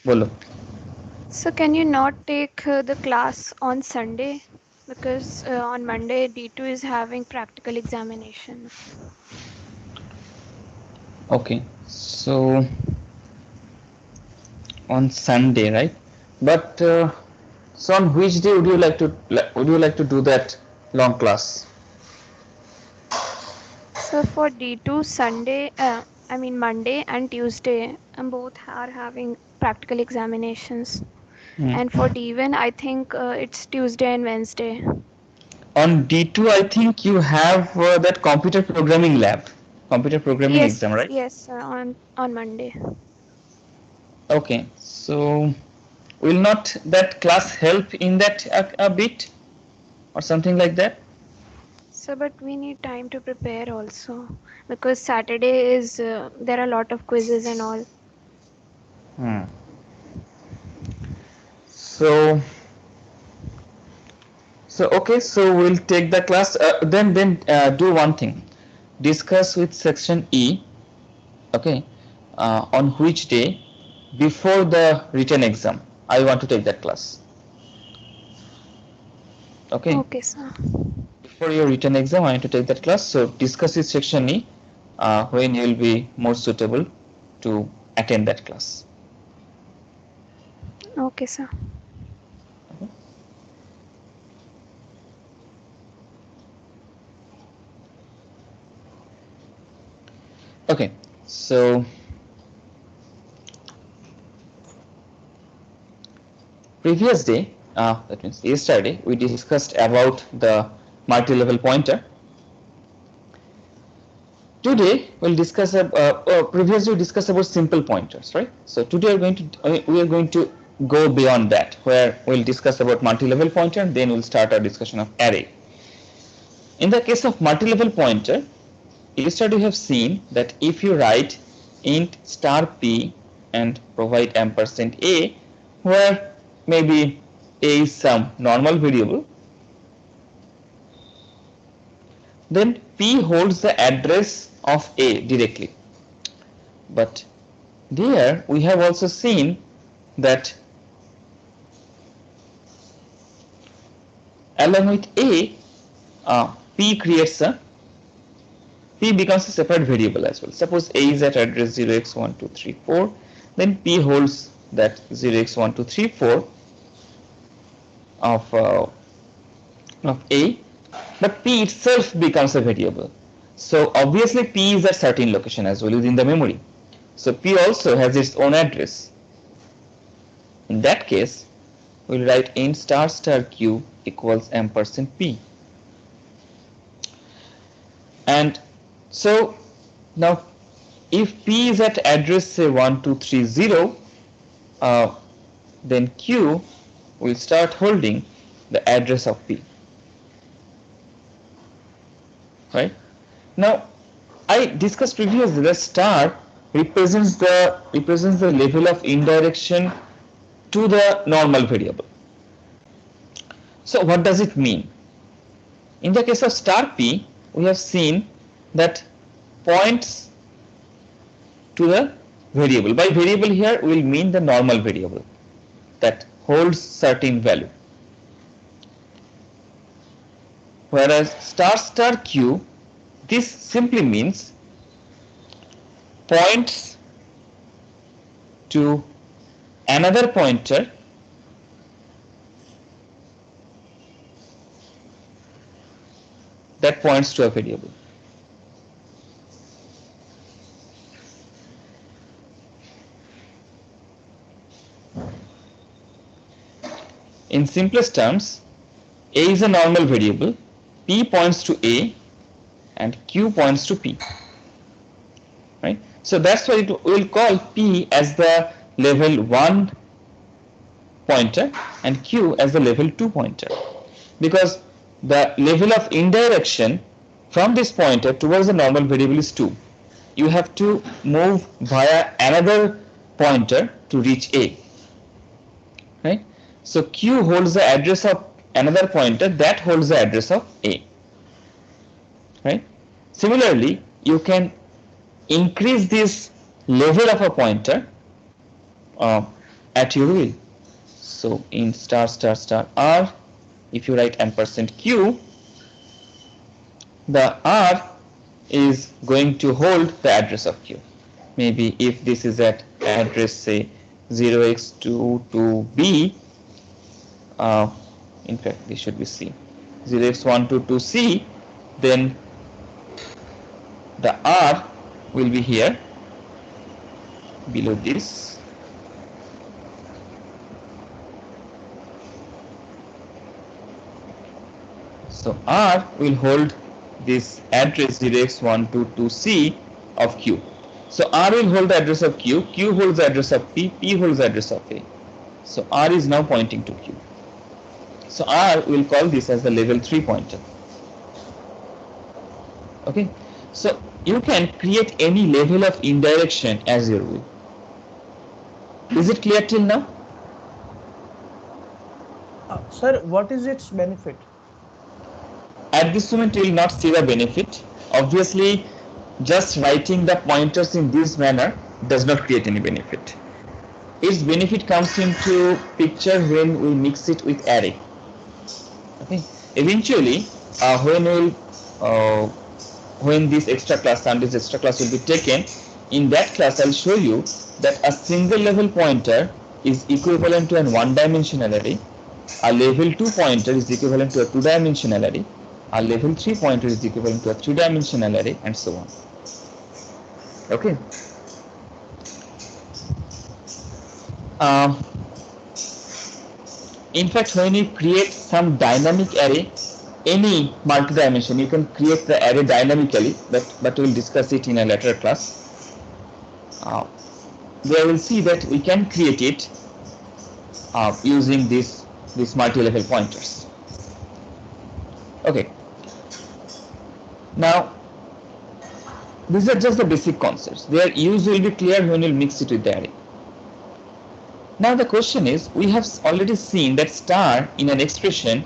बोलो. So can you not take the class on Sunday? Because on Monday D2 is having practical examination. Okay, so on Sunday, right? But so on which day would you like to do that long class? So for D2 Sunday, I mean Monday and Tuesday, both are having practical examinations. Hmm. And for D1, I think it's Tuesday and Wednesday. On D2, I think you have that computer programming exam, Yes, right? yes, on Monday. Okay, so will not that class help in that a bit or something like that? So, but we need time to prepare also because Saturday is there are a lot of quizzes and all. Hmm. So okay, so we'll take the class. Then do one thing. Discuss with section E. Okay, on which day before the written exam I want to take that class. Okay, Okay, sir. before your written exam I want to take that class. So discuss with section E when you will be more suitable to attend that class. Okay, sir. Okay, so previous day, that means yesterday, we discussed about the multi-level pointer. Today we'll discuss previously we discussed about simple pointers, right? So today we are going to go beyond that, where we'll discuss about multi-level pointer, and then we'll start our discussion of array. In the case of multi-level pointer, yesterday we have seen that if you write int star p and provide ampersand a, where maybe a is some normal variable, then p holds the address of a directly. But there we have also seen that along with a, p creates a p becomes a separate variable as well. Suppose a is at address 0x1234, then p holds that 0x1234 of a, but p itself becomes a variable. So obviously p is at certain location as well within the memory. So p also has its own address. In that case, we'll write int star star q equals ampersand p. And so now if p is at address say 1230, uh, then q will start holding the address of p, right? Now I discussed previously that star represents the level of indirection to the normal variable. So what does it mean? In the case of star p, we have seen that points to the variable. By variable here we will mean the normal variable that holds certain value. Whereas star star q, this simply means points to another pointer that points to a variable. In simplest terms, a is a normal variable, p points to a and q points to p, right? So that's why it will call p as the level 1 pointer and q as the level 2 pointer, because the level of indirection from this pointer towards the normal variable is 2. You have to move via another pointer to reach a, right? So q holds the address of another pointer that holds the address of a, right? Similarly, you can increase this level of a pointer uh, at your will. So in star star star r, if you write ampersand q, the r is going to hold the address of q. Maybe if this is at address say 0x2 to b, in fact this should be c, 0x1 to c, then the r will be here below this. So R will hold this address 0x1 to C of Q. So R will hold the address of Q, Q holds the address of P, P holds the address of A. So R is now pointing to Q. So R will call this as the level 3 pointer. Okay, so you can create any level of indirection as your will. Is it clear till now? Sir, what is its benefit? At this moment you will not see the benefit. Obviously, just writing the pointers in this manner does not create any benefit. Its benefit comes into picture when we mix it with array. Okay. Eventually, when this extra class and this extra class will be taken, in that class I'll show you that a single level pointer is equivalent to an one-dimensional array. A level 2 pointer is equivalent to a two-dimensional array. A level 3 pointer is equivalent to a three-dimensional array, and so on. Okay. In fact, when you create some dynamic array, any multi-dimension, you can create the array dynamically, but we'll discuss it in a later class. There we'll see that we can create it using these multi-level pointers. Okay. Now, these are just the basic concepts. Their use will be clear when we'll mix it with the array. Now the question is, we have already seen that star in an expression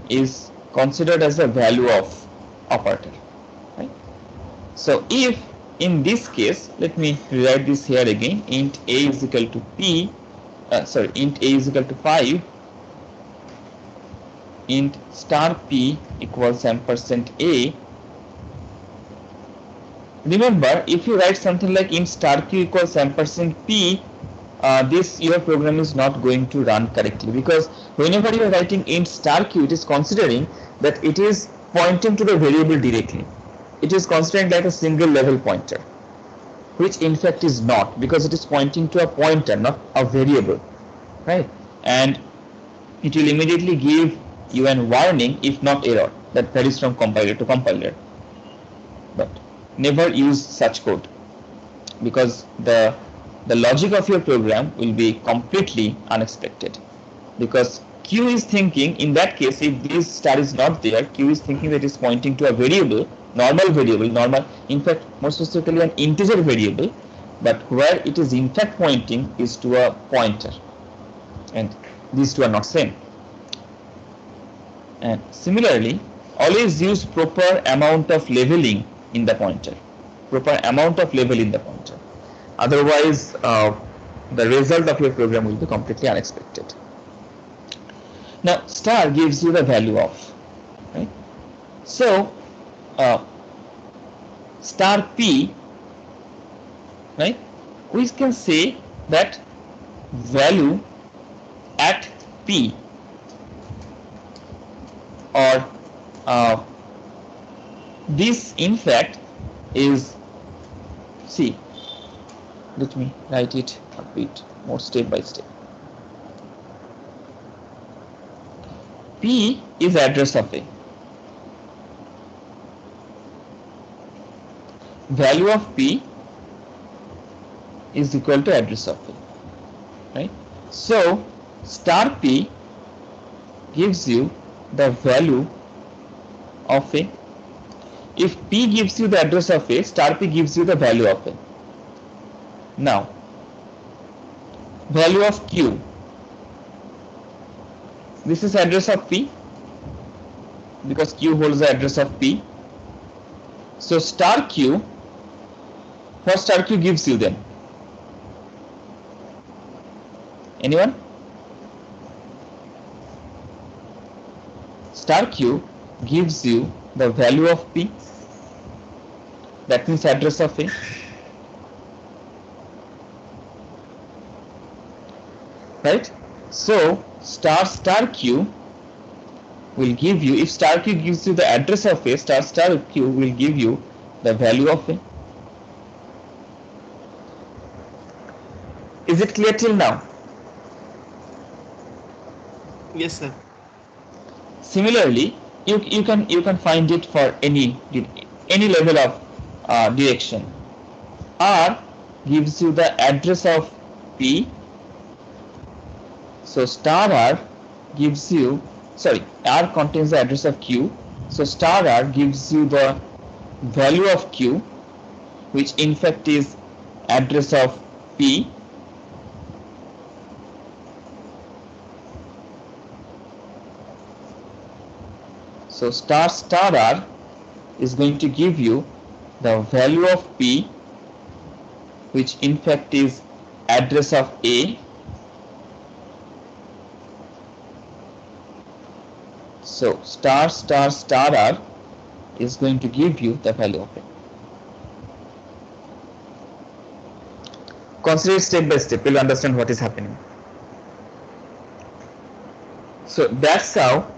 is considered as the value of operator, right? So if in this case, let me rewrite this here again, int a is equal to p, int a is equal to 5, int star p equals ampersand a. Remember, if you write something like int star q equals ampersand p, this your program is not going to run correctly, because whenever you are writing int star q, it is considering that it is pointing to the variable directly. It is considering like a single level pointer, which in fact is not, because it is pointing to a pointer, not a variable, right? And it will immediately give you a warning if not error, that varies from compiler to compiler. But never use such code, because the logic of your program will be completely unexpected, because Q is thinking, in that case, if this star is not there, Q is thinking that it is pointing to a variable, normal, in fact more specifically an integer variable, but where it is in fact pointing is to a pointer, and these two are not same. And similarly, always use proper amount of leveling in the pointer, otherwise the result of your program will be completely unexpected. Now star gives you the value of, right? So star p, right, we can say that value at p, or this in fact is, see, let me write it a bit more step by step. P is address of A. Value of P is equal to address of A, right? So star P gives you the value of A. If P gives you the address of A, star P gives you the value of A. Now, value of Q. This is address of P, because Q holds the address of P. So star Q, what star Q gives you then? Anyone? Star q gives you the value of p, that means address of a, right? So star q will give you, if star q gives you the address of a, star q will give you the value of a. Is it clear till now? Yes, sir. Similarly, you can find it for any level of direction. R gives you the address of P. So star R gives you, sorry, R contains the address of Q. So star R gives you the value of Q, which in fact is address of P. So star R is going to give you the value of P, which in fact is address of A. So star R is going to give you the value of A. Consider it step by step, you'll understand what is happening. So that's how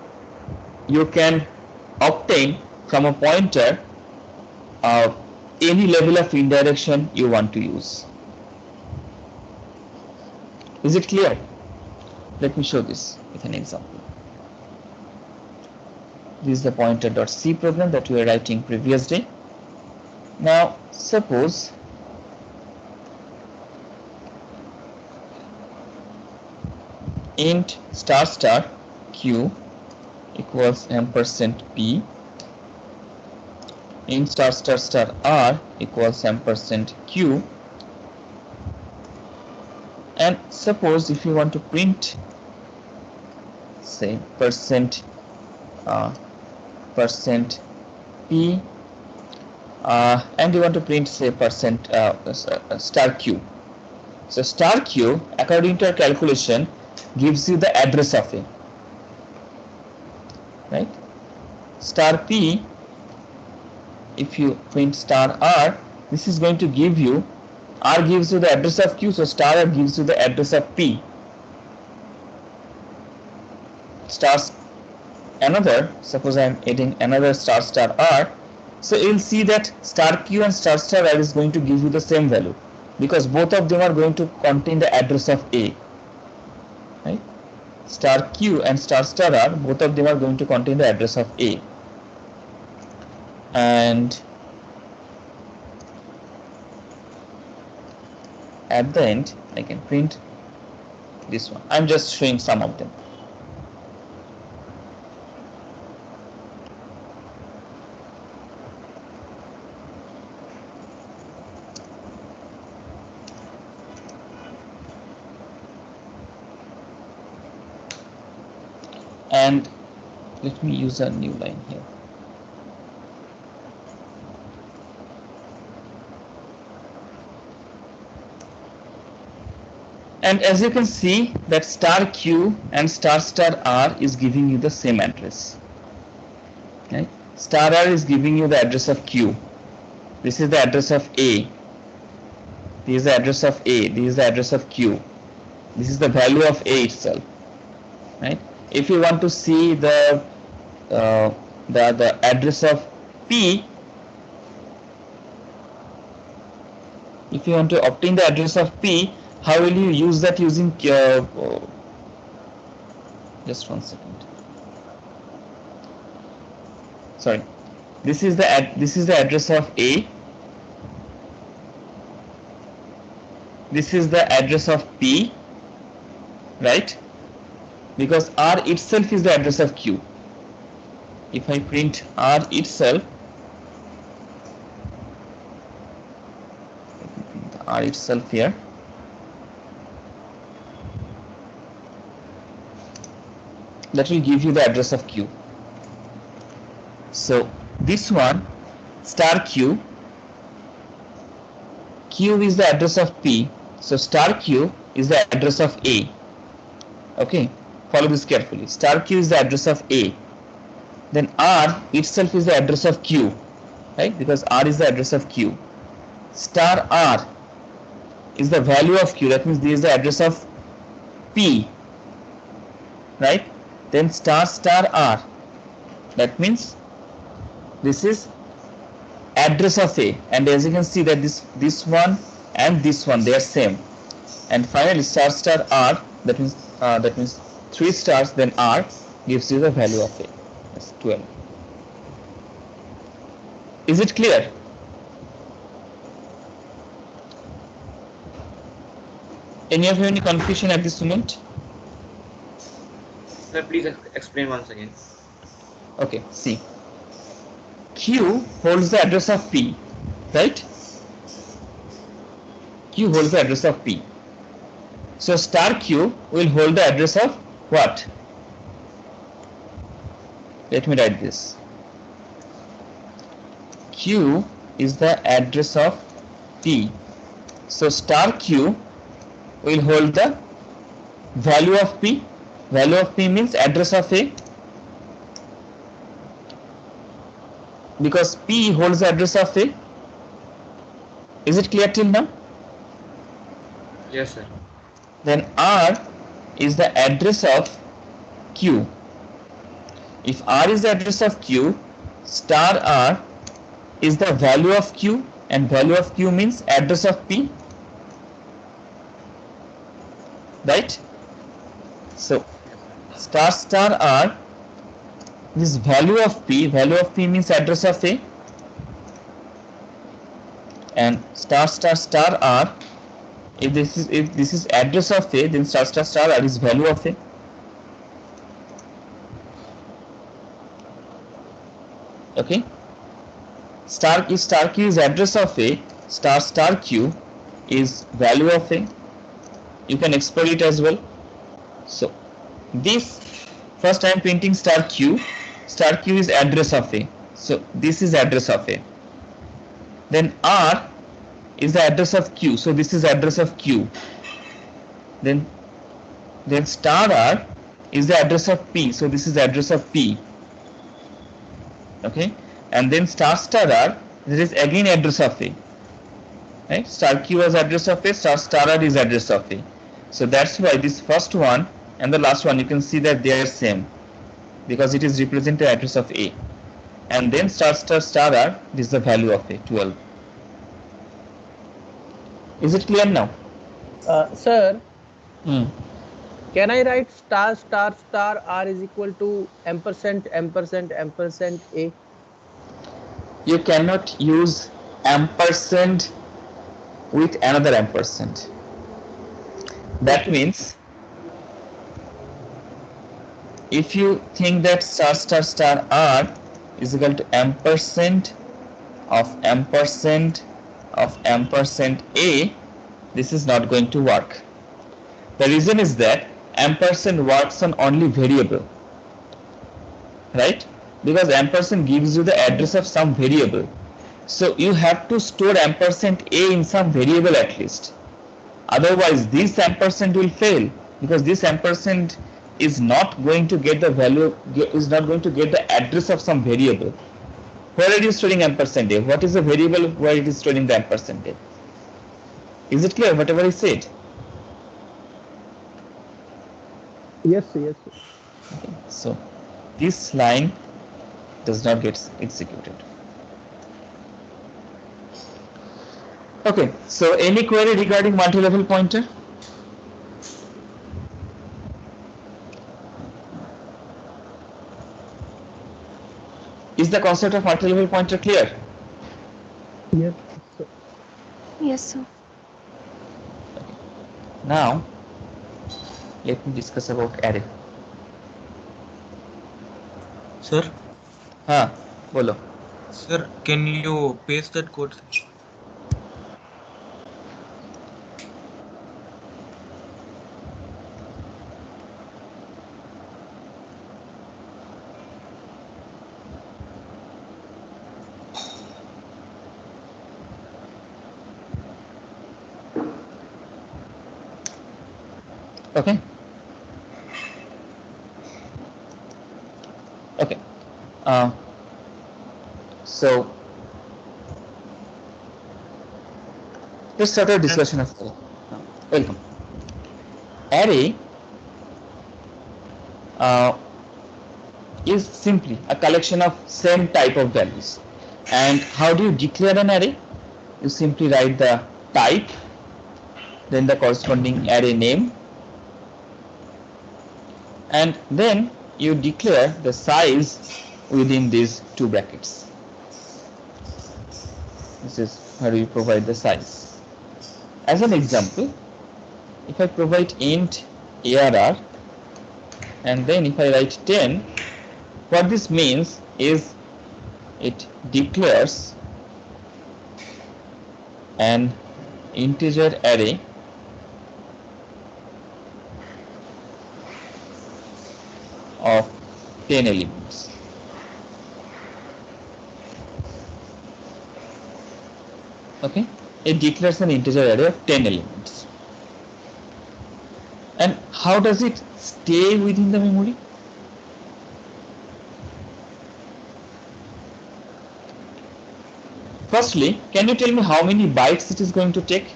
you can obtain from a pointer any level of indirection you want to use. Is it clear? Let me show this with an example. This is the pointer.c program that we were writing previous day. Now suppose int star q equals ampersand p, int star r equals ampersand q, and suppose if you want to print, say, percent p, and you want to print, say, percent star q. So star q, according to our calculation, gives you the address of A, right? Star p, if you print star r, this is going to give you, r gives you the address of q, so star r gives you the address of p. Stars another, suppose I am adding another star r, so you will see that star q and star r is going to give you the same value, because both of them are going to contain the address of A, right? Star q and star r, both of them are going to contain the address of A. And at the end I can print this one. I'm just showing some of them. And let me use a new line here. And as you can see that star q and star r is giving you the same address, right? Star r is giving you the address of q. This is the address of A. This is the address of A. This is the address of q. This is the value of A itself, right? If you want to see the address of P, if you want to obtain the address of P, how will you use that? Using just 1 second. Sorry, this is the address of A. This is the address of P, right? Because R itself is the address of Q. If I print R itself, let me print the R itself here. That will give you the address of Q. So this one, star Q, Q is the address of P. So star Q is the address of A. Okay, follow this carefully. Star q is the address of A. Then R itself is the address of Q, right? Because R is the address of Q. Star R is the value of Q. That means this is the address of P, right? Then star star R. That means this is address of A. And as you can see that this one and this one they are same. And finally star star R. That means 3 stars then R gives you the value of A. That's 12. Is it clear? Any of you any confusion at this moment? Sir, please explain once again. Okay, see. Q holds the address of P, right? Q holds the address of P. So star Q will hold the address of what? Let me write this. Q is the address of P. So star Q will hold the value of P. Value of P means address of A. Because P holds the address of A. Is it clear till now? Yes, sir. Then R is the address of Q. If R is the address of Q, star R is the value of Q, and value of Q means address of P, right? So star star R, this value of P means address of A, and star star star R, if this is address of A, then star star star R is value of A. Okay, star Q is address of A, star Q is value of A. You can explore it as well. So this first I am printing star Q is address of A. So this is address of A. Then R is the address of Q. So this is address of Q. Then star R is the address of P. So this is address of P. Okay. And then star star R, this is again address of A. Right? Star Q is address of A, star R is address of A. So that's why this first one and the last one you can see that they are same, because it is represent the address of A. And then star star R, this is the value of A, 12. Is it clear now? Sir, Hmm. can I write star star star R is equal to ampersand ampersand ampersand A? You cannot use ampersand with another ampersand. That means if you think that star star star R is equal to ampersand of ampersand of ampersand A, this is not going to work. The reason is that ampersand works on only variable, right? Because ampersand gives you the address of some variable. So you have to store ampersand A in some variable at least. Otherwise this ampersand will fail, because this ampersand is not going to get the value, is not going to get the address of some variable. Where are you storing ampersand A? What is the variable where it is storing the ampersand A? Is it clear whatever I said? Yes, sir, yes, sir. Okay. So this line does not get executed. Okay, so any query regarding multi-level pointer? Is the concept of multi-level pointer clear? Yes, sir. Yes, sir. Now let me discuss about array. Sir, हाँ बोलो. sir, can you paste that code? Okay. Uh, so let's start our discussion of array. Welcome. Array uh, is simply a collection of same type of values. And how do you declare an array? You simply write the type, then the corresponding array name, and then you declare the size within these two brackets. This is where you provide the size. As an example, if I provide int arr and then if I write 10, what this means is it declares an integer array of 10 elements. Okay, it declares an integer array of 10 elements. And how does it stay within the memory? Firstly, can you tell me how many bytes it is going to take?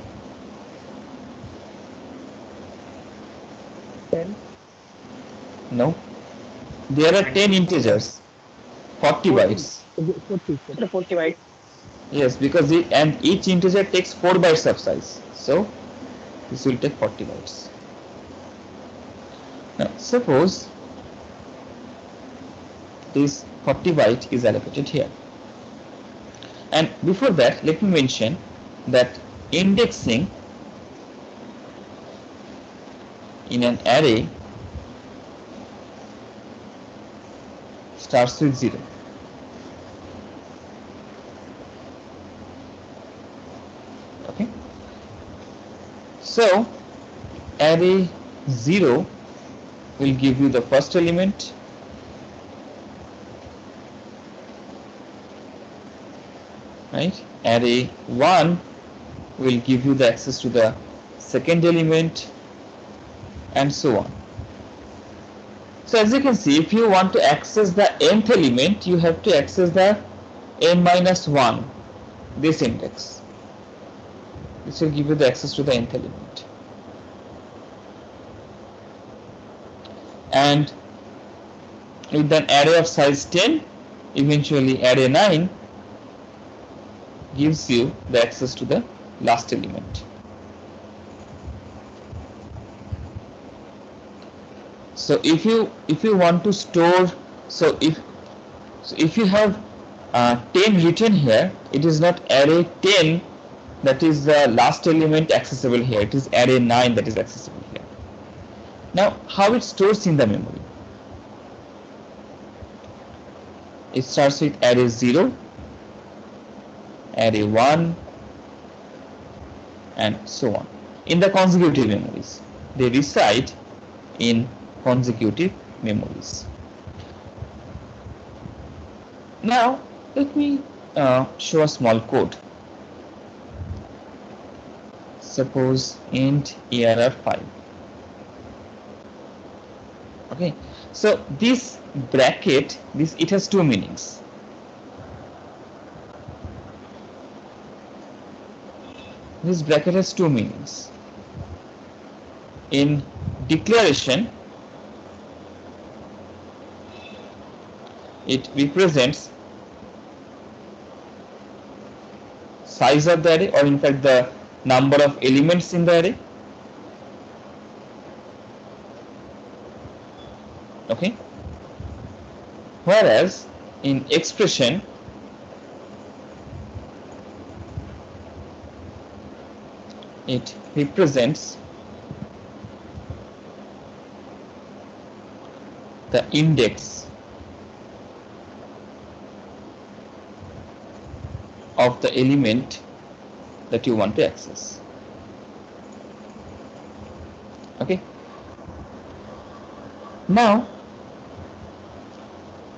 10. No. There are 10 integers. 40 bytes. 40 bytes. Yes, because and each integer takes 4 bytes of size. So this will take 40 bytes. Now suppose this 40 byte is allocated here. And before that, let me mention that indexing in an array starts with 0. Okay. So array 0 will give you the first element, right? Array 1 will give you the access to the second element, and so on. So as you can see, if you want to access the nth element, you have to access the n-1, this index. This will give you the access to the nth element. And with an array of size 10, eventually array 9 gives you the access to the last element. So if you want to store, so if you have 10 written here, it is not array 10 that is the last element accessible here. It is array 9 that is accessible here. Now, how it stores in the memory? It starts with array 0, array 1, and so on. In the consecutive memories, they reside in consecutive memories. Now, let me show a small code. Suppose int arr5. Okay, so this bracket, it has two meanings. This bracket has two meanings. In declaration, it represents size of the array, or in fact the number of elements in the array. Okay. Whereas in expression, it represents the index of the element that you want to access. Okay. Now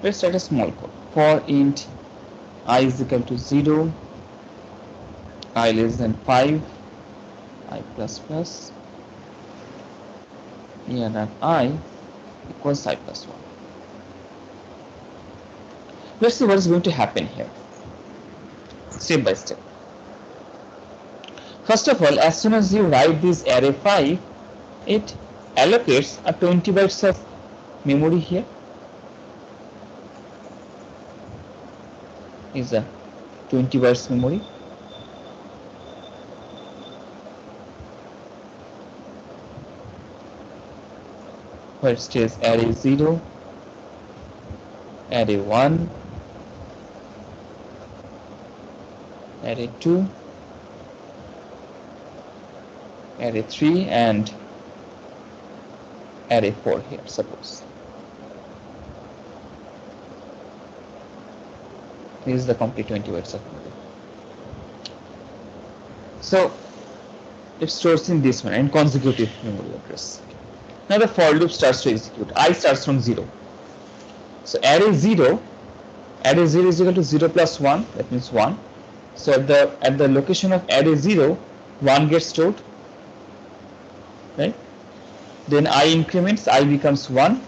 let's write a small code. For int I is equal to 0, I less than 5, I plus plus, here that I equals I plus 1. Let's see what is going to happen here, step by step. First of all, as soon as you write this array 5, it allocates a 20 bytes of memory here. Is a 20 bytes memory. Where it stays array 0, array 1, array 2, array 3 and array 4 here, suppose. This is the complete 20 bytes of memory. So it stores in this one and consecutive memory address. Now the for loop starts to execute. I starts from 0. So array 0 is equal to 0 plus 1, that means 1. So at the location of array 0, 1 gets stored, right? Then I increments, I becomes 1.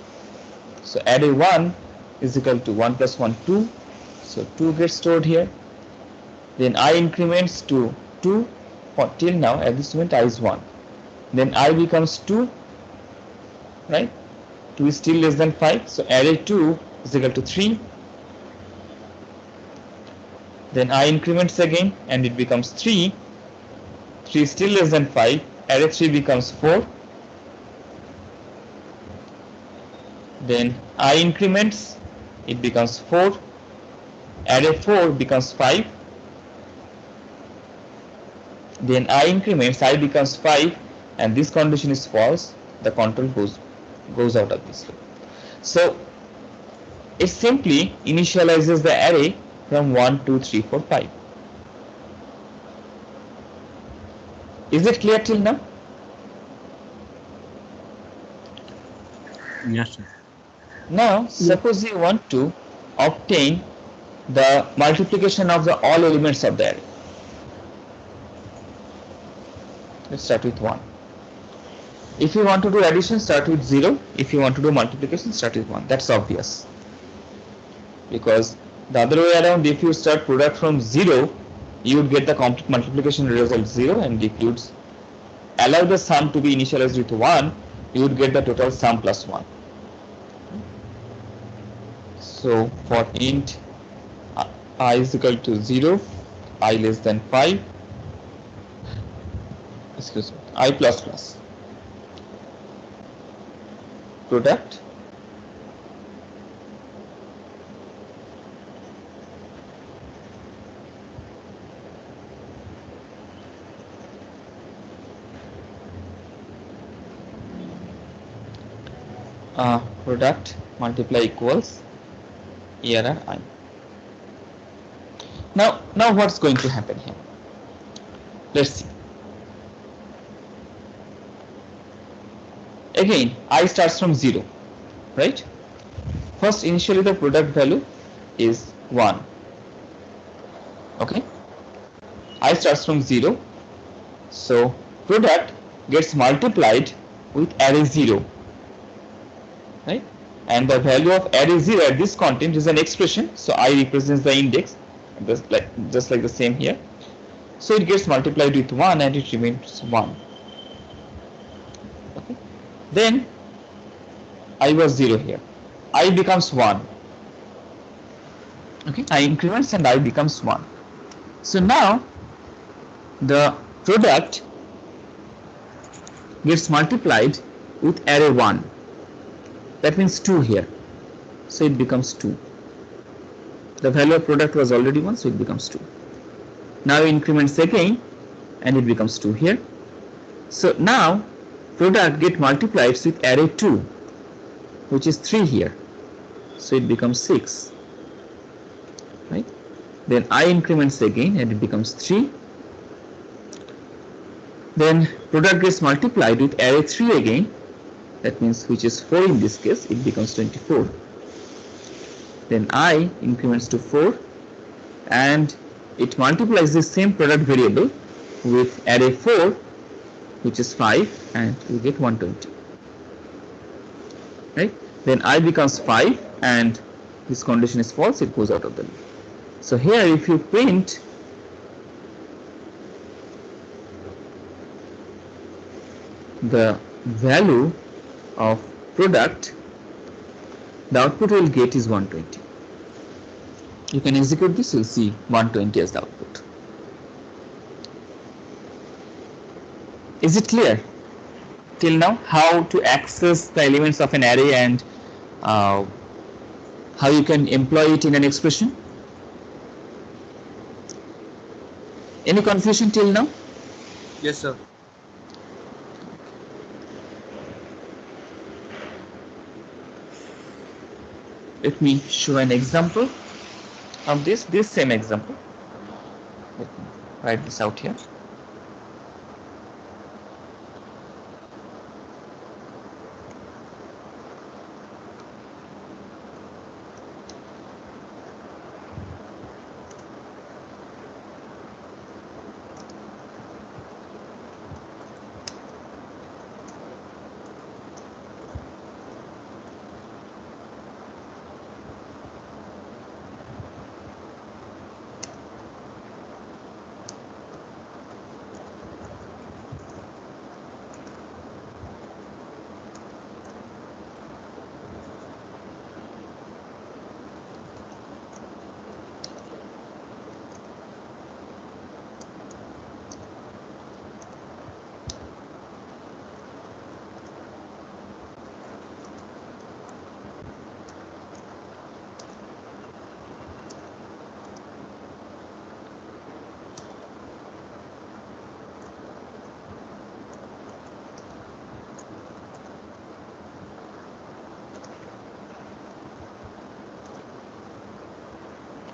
So array 1 is equal to 1 plus 1, 2. So 2 gets stored here. Then I increments to 2. Till now, at this moment, I is 1. Then I becomes 2, right? 2 is still less than 5. So array 2 is equal to 3. Then I increments again and it becomes 3. 3 is still less than 5. Array 3 becomes 4. Then I increments, it becomes 4. Array 4 becomes 5. Then I increments, I becomes 5, and this condition is false. The control goes out of this loop. So it simply initializes the array from 1, 2, 3, 4, 5. Is it clear till now? Yes, sir. Now suppose you want to obtain the multiplication of the all elements of the array. Let's start with 1. If you want to do addition, start with 0. If you want to do multiplication, start with 1. That's obvious. Because the other way around, if you start product from 0, you would get the complete multiplication result 0, and if you allow the sum to be initialized with 1, you would get the total sum plus 1. So for int I is equal to 0, I less than 5, excuse me, I plus plus, product product multiply equals error I. Now what's going to happen here? Let's see. Again, I starts from 0, right? First, initially the product value is 1. Okay? I starts from 0. So product gets multiplied with array 0. Right? And the value of array 0 at this content is an expression. So I represents the index, just like the same here. So it gets multiplied with 1 and it remains 1. Okay. Then I was 0 here. I becomes 1. Okay. I increments and I becomes 1. So now the product gets multiplied with array 1. That means 2 here. So it becomes 2. The value of product was already 1, so it becomes 2. Now increments again and it becomes 2 here. So now product get multiplied with array 2, which is 3 here. So it becomes 6. Right? Then I increments again and it becomes 3. Then product gets multiplied with array 3 again. That means which is 4 in this case, it becomes 24. Then I increments to 4 and it multiplies the same product variable with array 4, which is 5, and we get 120. Right? Then I becomes 5 and this condition is false, it goes out of the loop. So here if you print the value of product, the output we'll get is 120. You can execute this, you'll see 120 as the output. Is it clear till now how to access the elements of an array and how you can employ it in an expression? Any confusion till now? Yes, sir. Let me show an example of this same example. Let me write this out here.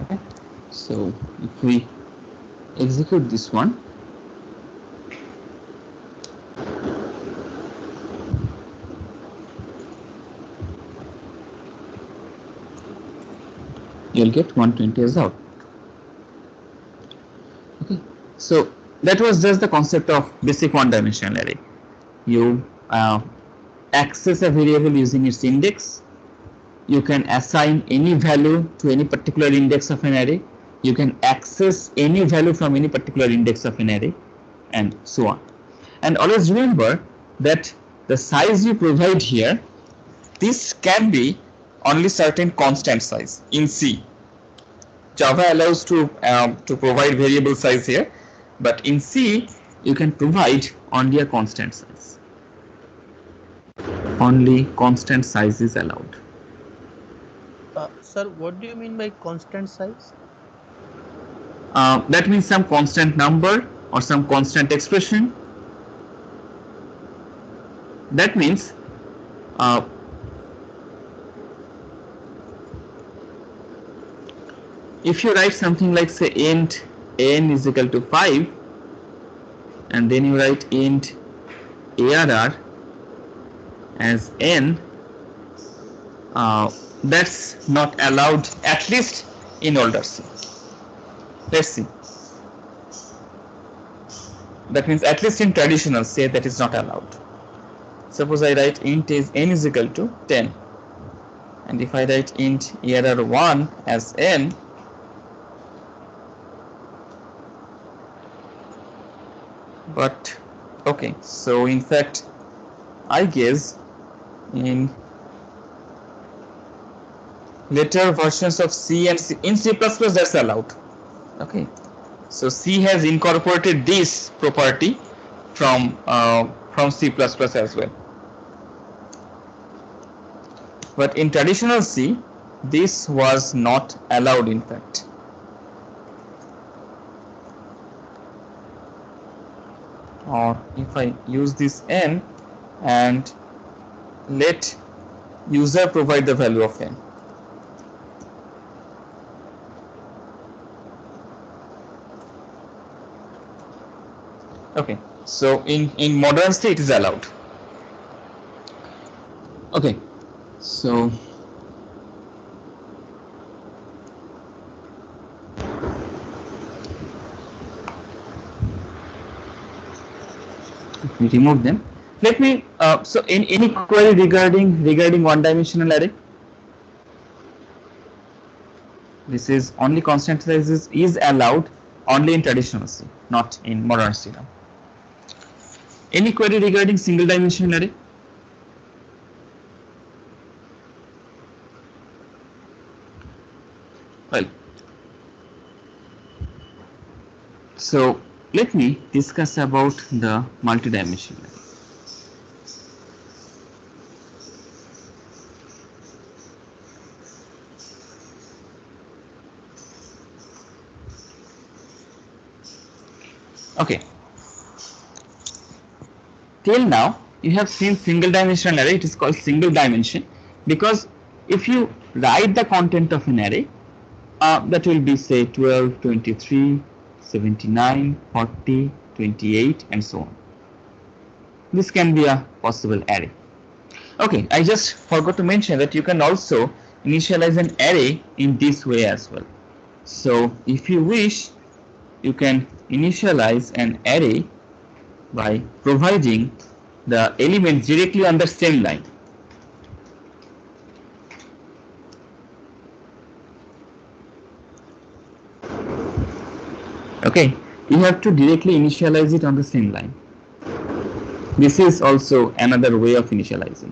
Okay. So if we execute this one, you'll get 120 as out. Okay, so that was just the concept of basic one-dimensional array. You access a variable using its index. You can assign any value to any particular index of an array. You can access any value from any particular index of an array, and so on. And always remember that the size you provide here, this can be only certain constant size in C. Java allows to provide variable size here, but in C you can provide only a constant size. Only constant size is allowed. Sir, what do you mean by constant size? That means some constant number or some constant expression. That means if you write something like, say, int n is equal to 5, and then you write int arr as n, that's not allowed, at least in older C. Let's see. That means at least in traditional C that is not allowed. Suppose I write int is n is equal to 10, and if I write int arr1 as n, but okay, so in fact I guess in later versions of C and C, in C++ that's allowed. Okay, so C has incorporated this property from C++ as well, but in traditional C this was not allowed, in fact. Or if I use this n and let user provide the value of n. Okay, so in modern C it is allowed. Okay, so let me remove them. Let me so in any query regarding one-dimensional array? This is only constant size is allowed only in traditional C, not in modern C now. Any query regarding single dimensional array? Well, so let me discuss about the multidimensional array. Okay. Till now, you have seen single dimensional array. It is called single dimension because if you write the content of an array, that will be say 12, 23, 79, 40, 28 and so on. This can be a possible array. Okay, I just forgot to mention that you can also initialize an array in this way as well. So if you wish, you can initialize an array by providing the elements directly on the same line. Okay, you have to directly initialize it on the same line. This is also another way of initializing.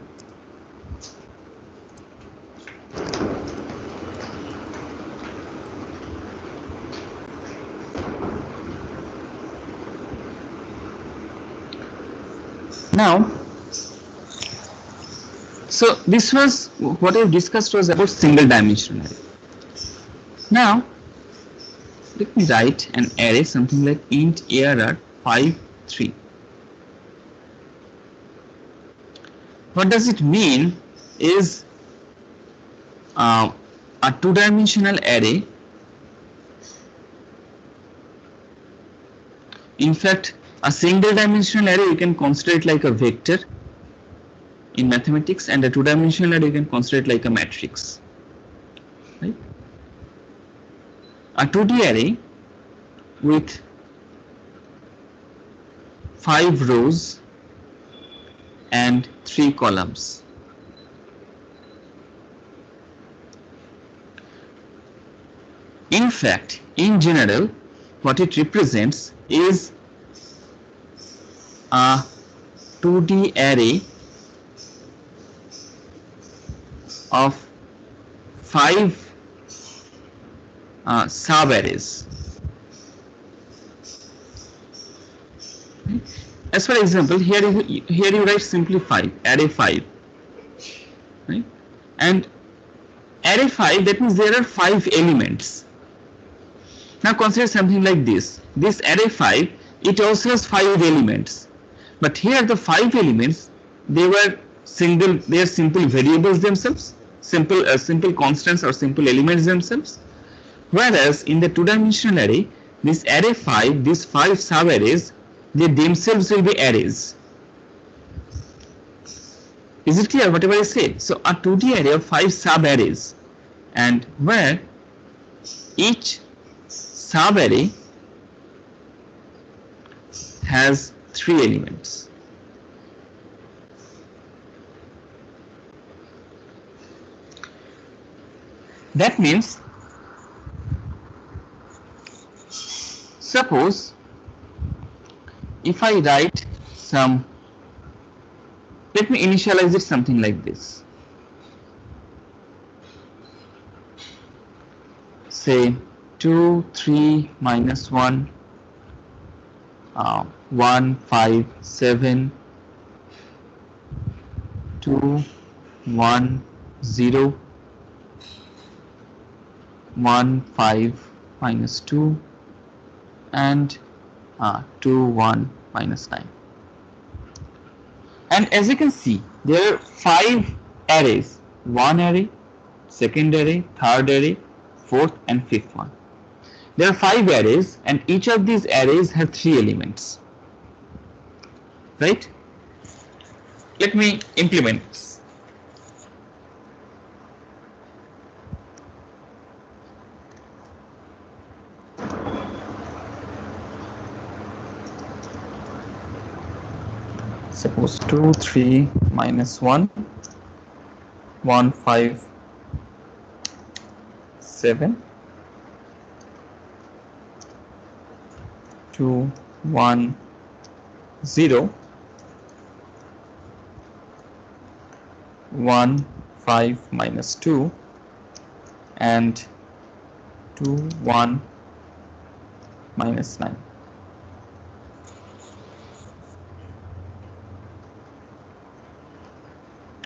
Now, so this was what I've discussed was about single dimensional array. Now, let me write an array something like int arr 5 3. What does it mean is a two-dimensional array. In fact, a single dimensional array you can consider it like a vector in mathematics, and a two-dimensional array you can consider it like a matrix. Right? A 2D array with 5 rows and 3 columns. In fact, in general, what it represents is a 2D array of 5 sub-arrays. As for example, here you write simply 5, array 5, right? And array 5, that means there are 5 elements. Now consider something like this. This array 5, it also has 5 elements. But here the 5 elements, they are simple variables themselves, simple constants or simple elements themselves. Whereas in the two-dimensional array, this array 5, these 5 sub-arrays, they themselves will be arrays. Is it clear whatever I say? So a 2D array of 5 sub-arrays, and where each sub-array has 3 elements. That means, suppose if I write some, let me initialize it something like this. Say 2, 3, minus 1, 1, 5, 7, 2, 1, 0, 1, 5, minus 2, and 2, 1, minus 9. And as you can see, there are 5 arrays. 1 array, second array, third array, fourth and fifth one. There are 5 arrays, and each of these arrays have 3 elements. Right? Let me implement this. Suppose 2, 3, minus 1, 1, 5, 7, 2, 1, 0, 1, 5, minus 2, and 2, 1, minus 9.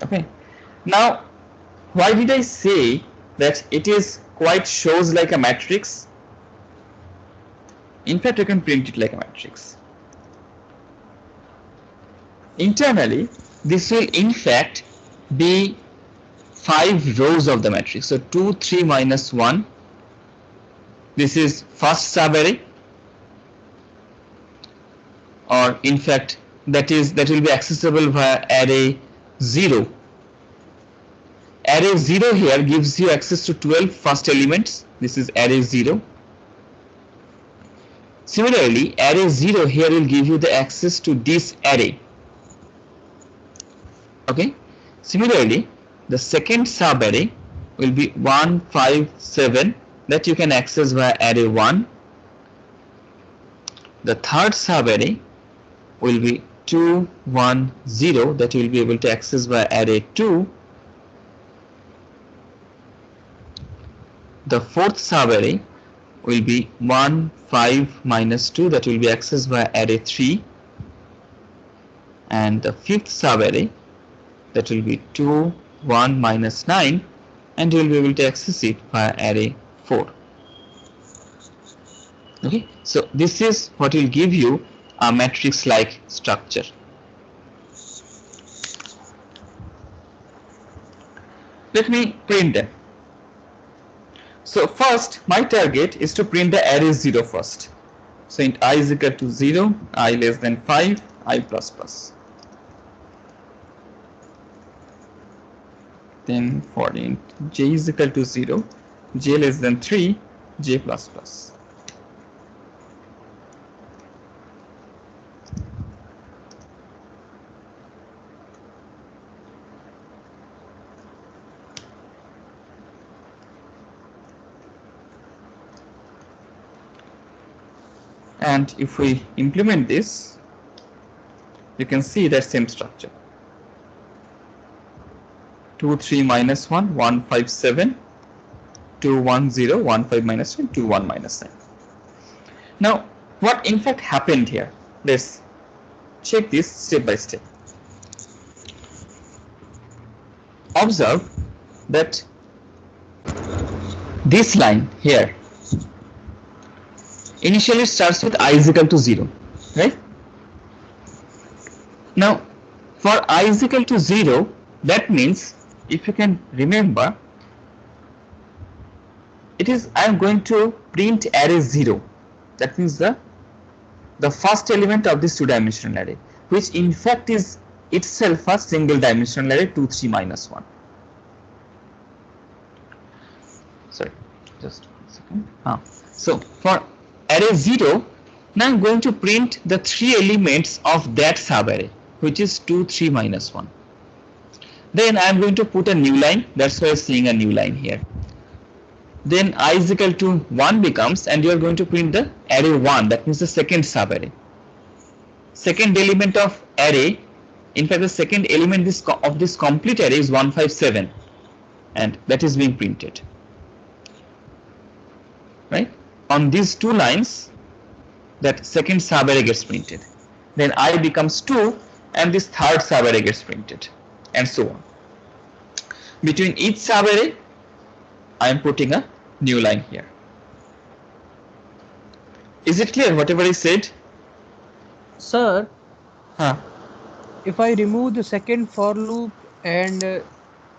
Okay. Now, why did I say that it is quite shows like a matrix? In fact, you can print it like a matrix. Internally, this will in fact be 5 rows of the matrix. So 2, 3, minus 1. This is first subarray, or in fact that will be accessible via array 0. Array 0 here gives you access to 12 first elements. This is array 0. Similarly, array 0 here will give you the access to this array. Okay. Similarly, the second subarray will be 1, 5, 7 that you can access via array 1. The third subarray will be 2, 1, 0 that you will be able to access via array 2. The fourth subarray will be 1, 5, minus 2 that will be accessed via array 3. And the fifth subarray, that will be 2, 1, minus 9, and you will be able to access it via array 4. Okay, so this is what will give you a matrix-like structure. Let me print them. So first, my target is to print the array 0 first. So int I is equal to 0, I less than 5, I plus plus. Then for int j is equal to 0, j less than 3, j plus plus. And if we implement this, you can see that same structure. 2, 3, minus 1, 1, 5, 7, 2, 1, 0, 1, 5, minus 1, 2, 1, minus 9. Now, what in fact happened here? Let's check this step by step. Observe that this line here initially starts with I is equal to 0, right? Now, for I is equal to 0, that means, if you can remember, it is I am going to print array 0. That means the first element of this two-dimensional array, which in fact is itself a single-dimensional array 2, 3, minus 1. Sorry, just 1 second. So for array 0, now I am going to print the 3 elements of that subarray, which is 2, 3, minus 1. Then I am going to put a new line. That's why I am seeing a new line here. Then I is equal to 1 becomes, and you are going to print the array 1. That means the second subarray. Second element of array. In fact, the second element of this complete array is 1, 5, 7, and that is being printed. Right? On these two lines, that second subarray gets printed. Then I becomes 2, and this third subarray gets printed, and so on. Between each subarray, I am putting a new line here. Is it clear whatever I said? Sir, if I remove the second for loop and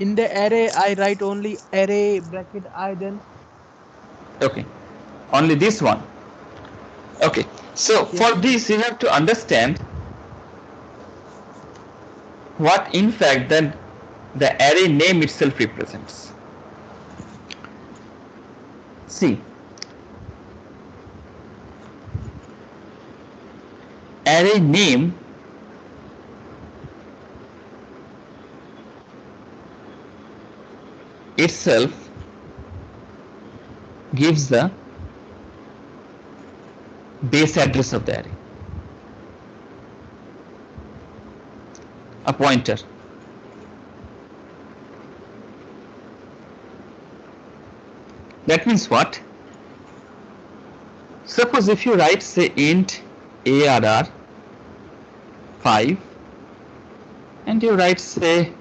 in the array I write only array bracket I, then? Okay, only this one. Okay, so for this you have to understand what in fact then the array name itself represents. See, array name itself gives the base address of the array. A pointer. That means what? Suppose if you write, say, int arr 5 and you write, say,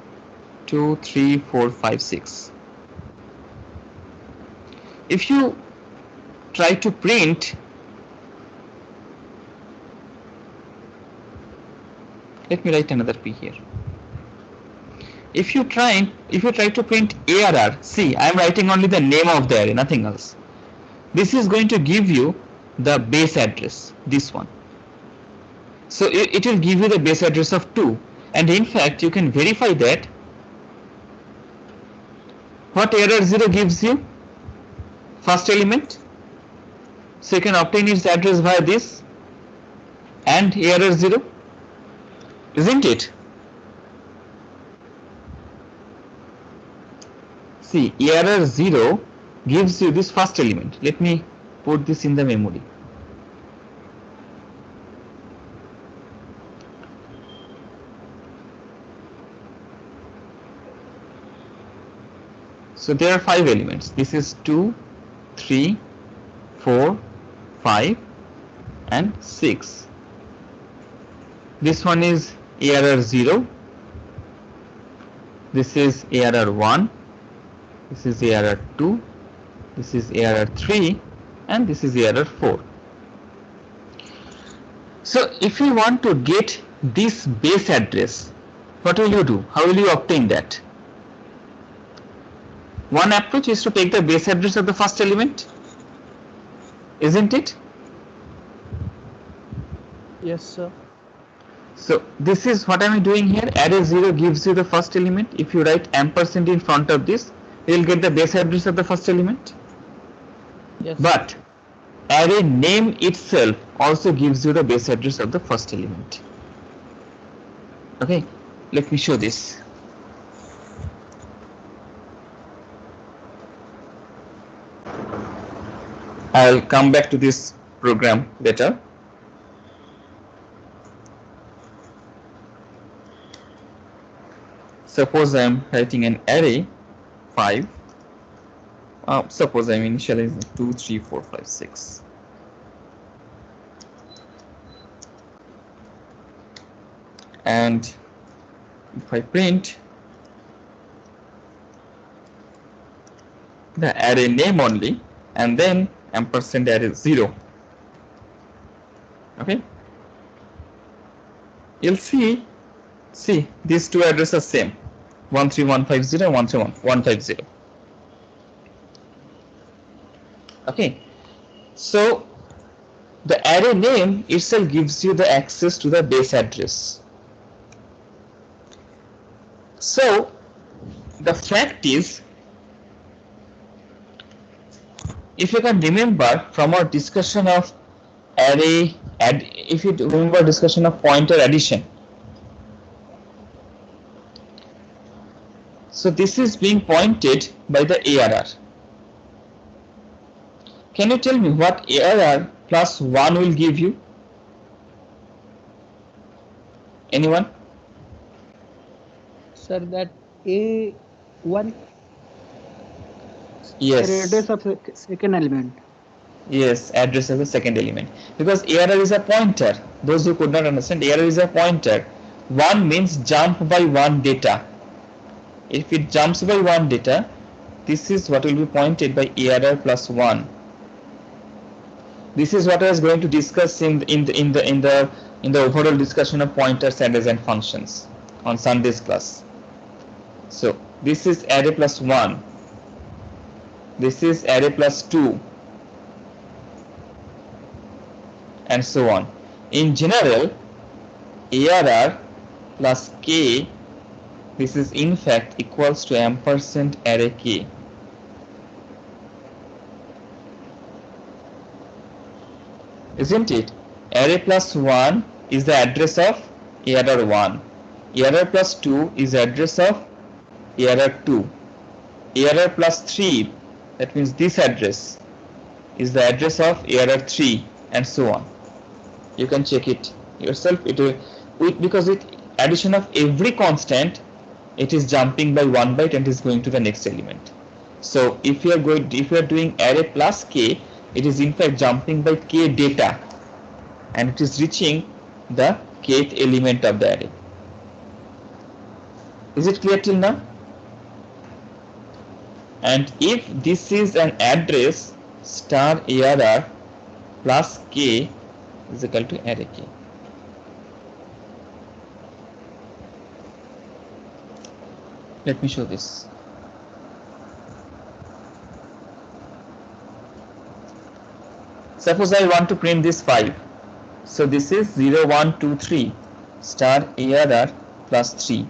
2, 3, 4, 5, 6. If you try to print, let me write another p here. If you try to print arr, see, I am writing only the name of the array, nothing else. This is going to give you the base address, this one. So it will give you the base address of 2, and in fact you can verify that. What error 0 gives you? First element. So you can obtain its address via this and error 0, isn't it? See, error 0 gives you this first element. Let me put this in the memory. So there are 5 elements. This is 2, 3, 4, 5 and 6. This one is error 0. This is error 1. This is error 2. This is error 3 and this is error 4. So if you want to get this base address, what will you do? How will you obtain that? One approach is to take the base address of the first element, isn't it? Yes, sir. So this is what I am doing here. Array 0 gives you the first element. If you write ampersand in front of this, you will get the base address of the first element. Yes. But array name itself also gives you the base address of the first element. Okay, let me show this. I'll come back to this program later. Suppose I am writing an array 5. Suppose I am initializing 2, 3, 4, 5, 6. And if I print the array name only and then ampersand array 0, okay, you'll see these two addresses are same, 13150 and 13150. Okay, so the array name itself gives you the access to the base address. So the fact is, if you can remember from our discussion of array, if you remember discussion of pointer addition, so this is being pointed by the ARR. Can you tell me what ARR plus 1 will give you? Anyone? Sir, that A1. Yes. Address of second element. Yes, address of the second element. Because ARR is a pointer. Those who could not understand, ARR is a pointer. 1 means jump by 1 data. If it jumps by 1 data, this is what will be pointed by ARR plus 1. This is what I was going to discuss in the overall discussion of pointers, arrays, and functions on Sunday's class. So this is array plus 1. This is array plus 2, and so on. In general, ARR plus K, this is in fact equals to ampersand array K. Isn't it? Array plus 1 is the address of ARR 1. ARR plus 2 is the address of ARR 2. ARR plus 3, that means this address, is the address of ARR 3, and so on. You can check it yourself. It will, because with addition of every constant, it is jumping by 1 byte and is going to the next element. So if you are doing array plus k, it is in fact jumping by k data, and it is reaching the kth element of the array. Is it clear till now? And if this is an address, star arr plus k is equal to array k. Let me show this. Suppose I want to print this 5. So this is 0, 1, 2, 3 star arr plus 3.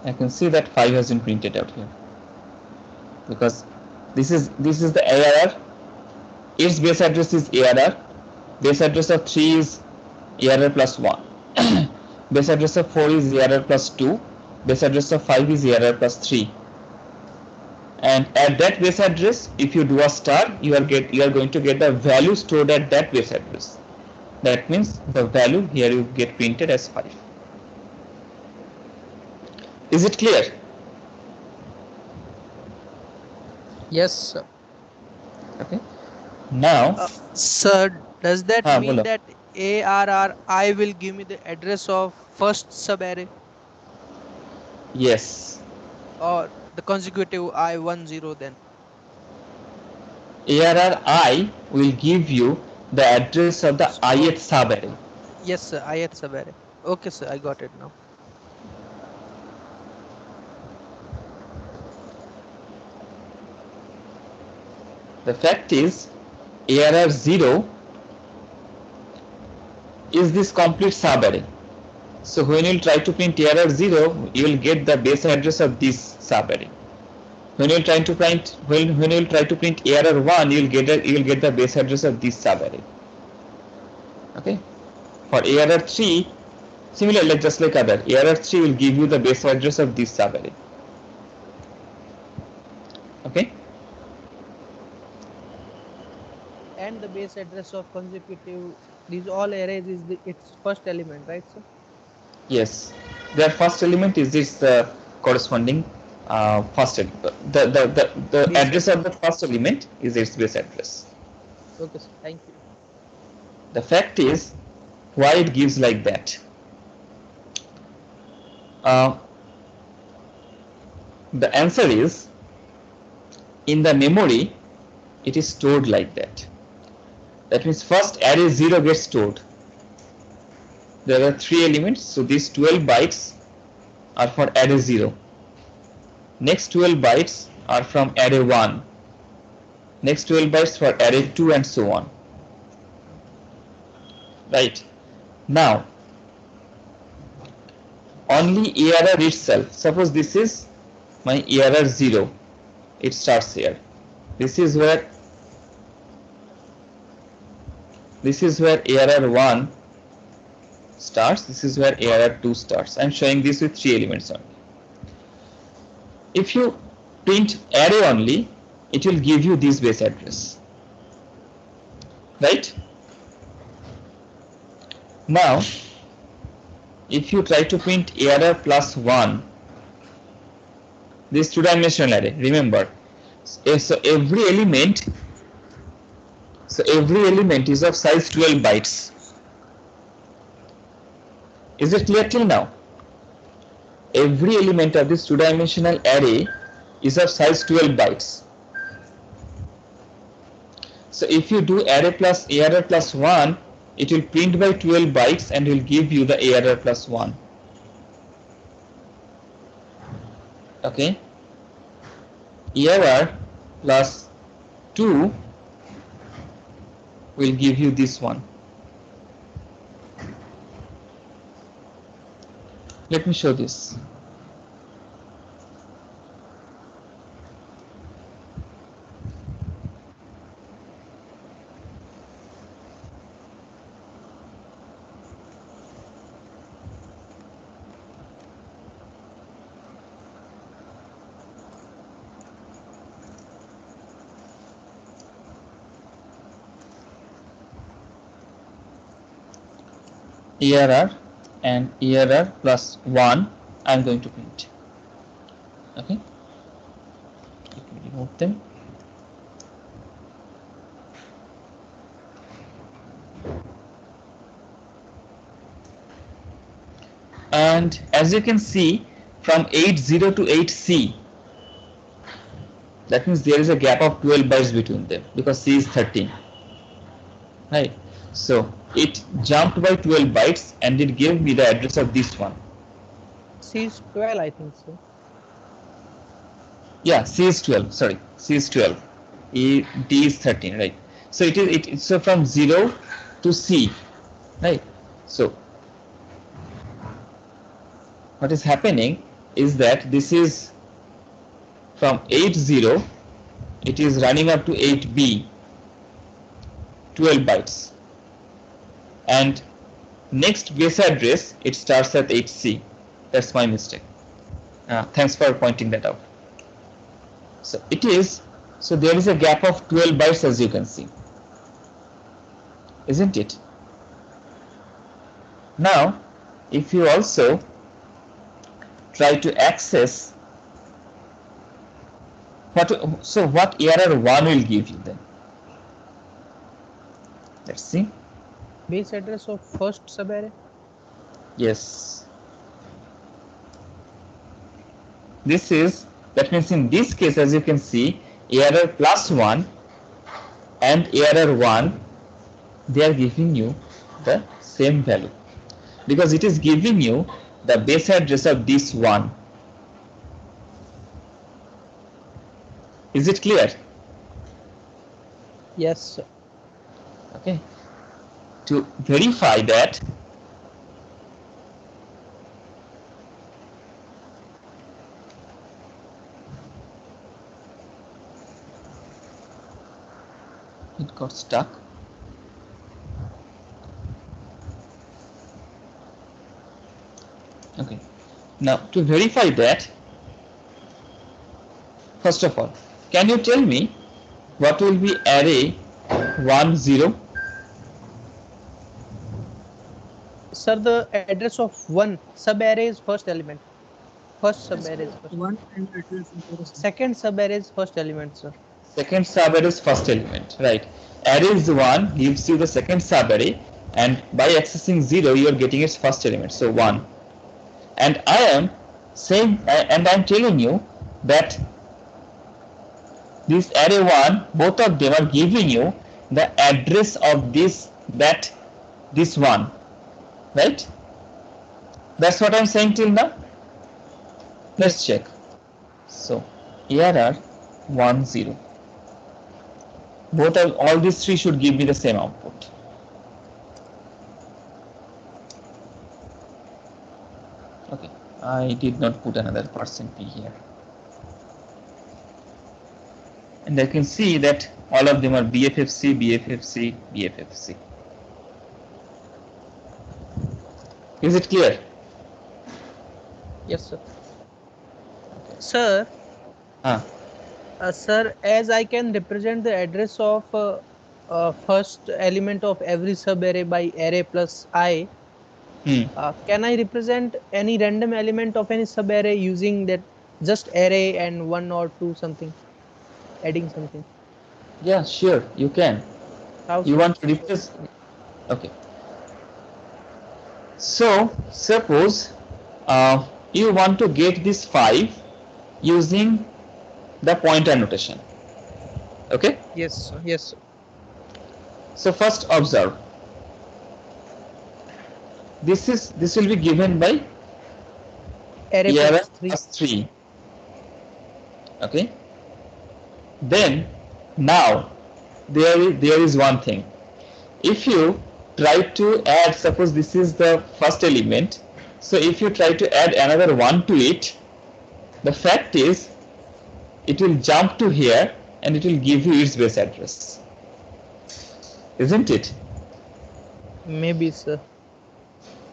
I can see that 5 has been printed out here, because this is the ARR. Its base address is ARR. Base address of 3 is ARR plus 1. Base address of 4 is ARR plus 2. Base address of 5 is ARR plus 3. And at that base address, if you do a star, you are going to get the value stored at that base address. That means the value here you get printed as 5. Is it clear? Yes, sir. Okay. Now, Sir, does that mean bolo. that ARRI will give me the address of first subarray, Yes. or the consecutive I10 then? ARRI will give you the address of the ith subarray. Yes, sir, ith subarray. Okay, sir, I got it now. The fact is, ARR0 is this complete subarray. So when you try to print ARR0, you will get the base address of this subarray. When you try to print ARR1, you will get the base address of this subarray. Okay. For ARR3, similarly, just like other, ARR3 will give you the base address of this subarray. Okay. And the base address of consecutive, these all arrays is its first element, right, sir? Yes, their first element is its corresponding first element. The address of the first element is its base address. Okay, sir. Thank you. The fact is, why it gives like that? The answer is, in the memory, it is stored like that. That means first array 0 gets stored. There are 3 elements, so these 12 bytes are for array 0. Next 12 bytes are from array 1. Next 12 bytes for array 2, and so on. Right. Now, only ARR itself, suppose this is my ARR 0, it starts here. This is where ARR 1 starts, this is where ARR 2 starts. I am showing this with 3 elements only. If you print array only, it will give you this base address. Right? Now, if you try to print ARR plus 1, this two-dimensional array, remember, so every element is of size 12 bytes. Is it clear till now? Every element of this two-dimensional array is of size 12 bytes. So if you do ARR plus 1, it will print by 12 bytes and will give you the ARR plus 1. Okay. ARR plus 2 will give you this one. Let me show this. error and error plus 1 I'm going to print. Okay, let me remove them. And as you can see, from 80 to 8C, that means there is a gap of 12 bytes between them because C is 13, right? So it jumped by 12 bytes and it gave me the address of this one. C is 12, I think so. Yeah, C is 12. Sorry, C is 12. D is 13, right? So it so from 0 to C, right? So what is happening is that this is from 80, it is running up to 8B, 12 bytes, and next base address it starts at 8C. That's my mistake. Thanks for pointing that out. So it is, so there is a gap of 12 bytes as you can see, isn't it? Now if you also try to access what error 1 will give you then? Let's see. Base address of first subarray? Yes. This is, that means in this case as you can see, error plus 1 and error 1, they are giving you the same value because it is giving you the base address of this one. Is it clear? Yes, sir. Okay. To verify that, it got stuck. Okay. Now to verify that, first of all, can you tell me what will be array 1 0? Sir, the address of one subarray is first element. First subarray is first. One and address of the Second subarray is first element, sir. Second subarray is first element, right? Array is 1 gives you the second subarray, and by accessing 0 you are getting its first element, so 1. And I am saying, and I am telling you that this array 1, both of them are giving you the address of this one, right? That's what I'm saying till now. Let's check. So error 1 0. All these three should give me the same output. Okay, I did not put another %p here. And I can see that all of them are BFFC, BFFC, BFFC. Is it clear? Yes, sir. Sir, Ah. Sir, as I can represent the address of first element of every subarray by array plus I, can I represent any random element of any subarray using that just array and 1 or 2 something, adding something? Yeah, sure, you can. How You so? want to replace? Okay. So suppose you want to get this 5 using the pointer notation. Okay. Yes, sir. Yes, sir. So first observe. This will be given by Array plus 3. Okay. Then now there is one thing. If you try to add, suppose this is the first element, so if you try to add another 1 to it, the fact is it will jump to here and it will give you its base address, isn't it? Maybe, sir.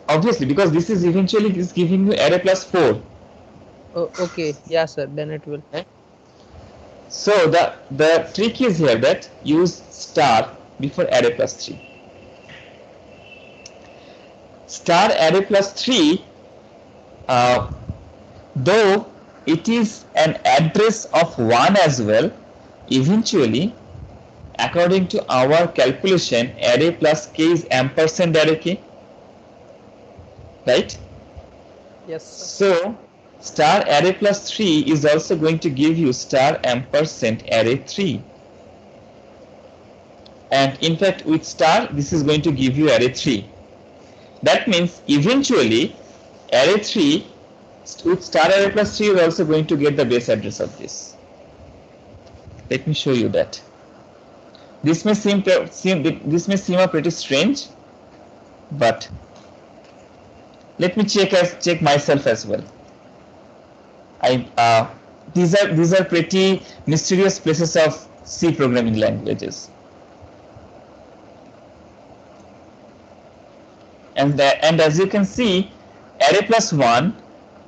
Obviously, because this is eventually giving you array plus 4. Oh, okay, yeah, sir, then it will. Okay. So the trick is here that use star before array plus 3. star array plus 3, though it is an address of 1 as well, eventually according to our calculation array plus k is ampersand array k, right? Yes, sir. So star array plus 3 is also going to give you star ampersand array 3, and in fact with star this is going to give you array 3. That means eventually array 3 with star array plus 3 is also going to get the base address of this. Let me show you that. This may seem a pretty strange, but let me check myself as well. These are pretty mysterious places of C programming languages. And as you can see, array plus 1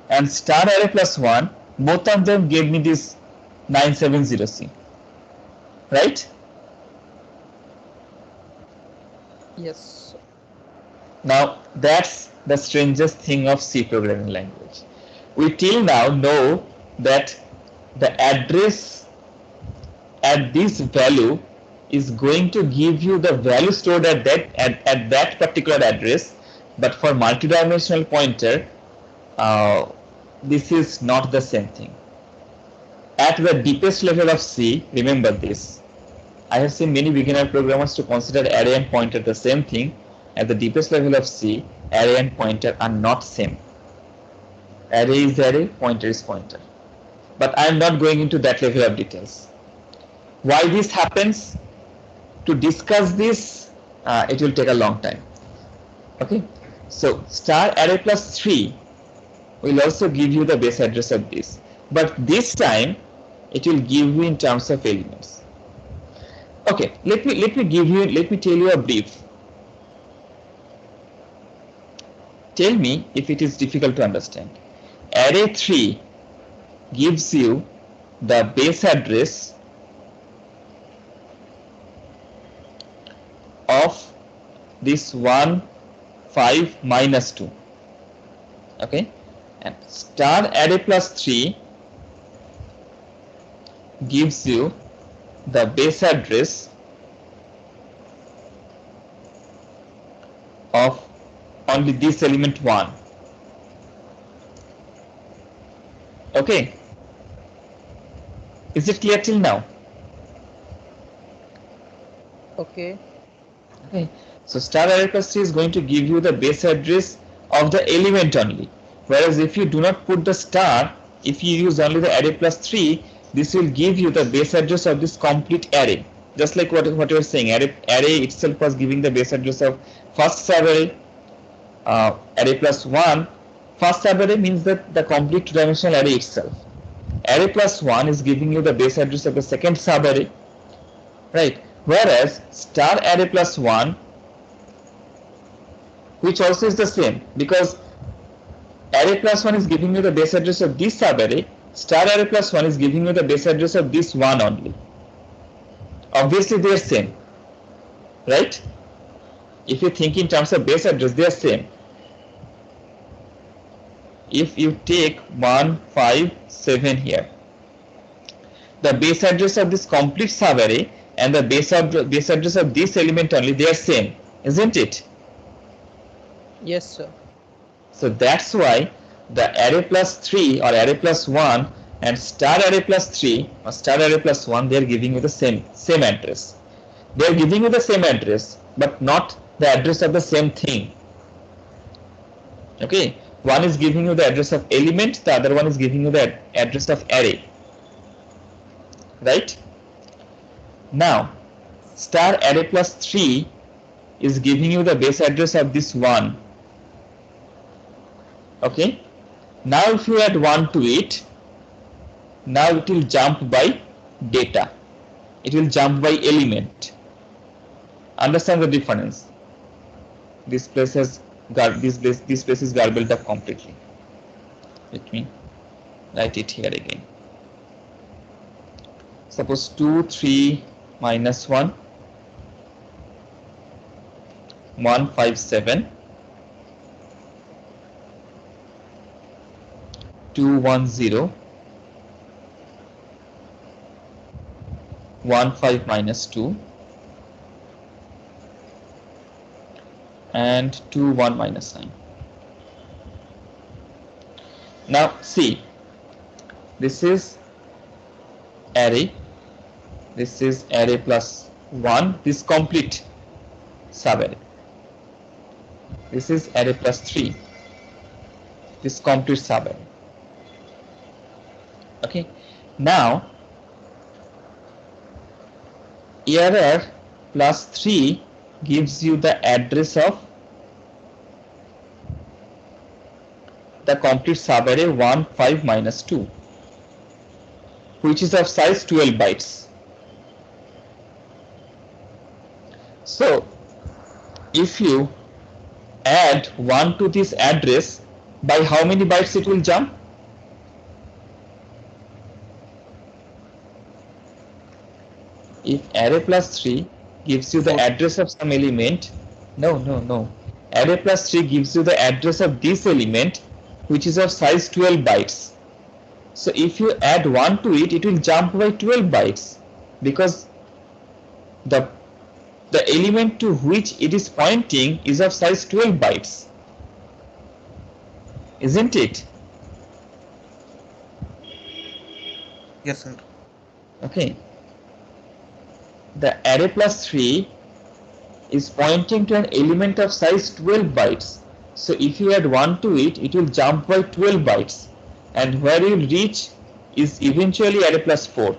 and star array plus 1, both of them gave me this 970C, right? Yes. Now that's the strangest thing of C programming language. We till now know that the address at this value is going to give you the value stored at that particular address, but for multidimensional pointer, this is not the same thing. At the deepest level of C, remember this, I have seen many beginner programmers to consider array and pointer the same thing. At the deepest level of C, array and pointer are not same. Array is array, pointer is pointer. But I am not going into that level of details. Why this happens? To discuss this, it will take a long time. Okay, so star array plus 3 will also give you the base address of this, but this time it will give you in terms of elements. Okay, let me tell you a brief. Tell me if it is difficult to understand. Array 3 gives you the base address of this 1, 5, minus 2. Okay, and star array plus 3 gives you the base address of only this element 1. Okay, is it clear till now? Okay. Okay, so star array plus 3 is going to give you the base address of the element only, whereas if you do not put the star, if you use only the array plus 3, this will give you the base address of this complete array. Just like what you were saying, array itself was giving the base address of first subarray, array plus 1. First subarray means that the complete two-dimensional array itself. Array plus 1 is giving you the base address of the second subarray, right? Whereas star array plus 1, which also is the same, because array plus 1 is giving you the base address of this subarray, star array plus 1 is giving you the base address of this one only. Obviously they are same, right? If you think in terms of base address, they are same. If you take 1, 5, 7 here, the base address of this complete subarray and the base address of this element only, they are same, isn't it? Yes, sir. So that's why the array plus 3 or array plus 1 and star array plus 3 or star array plus 1, they are giving you the same address. They are giving you the same address, but not the address of the same thing. Okay, one is giving you the address of element, the other one is giving you the address of array, right? Now star array plus 3 is giving you the base address of this 1. Okay, now if you add 1 to it, now it will jump by data, it will jump by element. Understand the difference? This place has this place is garbled up completely. Let me write it here again. Suppose 2, 3, minus 1, 1, 5, 7, 2 1 0 1 5 minus 2 and 2 1 minus 9. Now see, this is array, this is array plus 1, this complete subarray. This is array plus 3, this complete subarray. Okay, now error plus 3 gives you the address of the complete subarray 1 5 minus 2, which is of size 12 bytes. So if you add 1 to this address, by how many bytes it will jump? If array plus 3 gives you the address of some element, no. Array plus 3 gives you the address of this element, which is of size 12 bytes. So if you add 1 to it, it will jump by 12 bytes, because the element to which it is pointing is of size 12 bytes. Isn't it? Yes, sir. Okay. The array plus 3 is pointing to an element of size 12 bytes. So if you add 1 to it, it will jump by 12 bytes. And where you will reach is eventually array plus 4.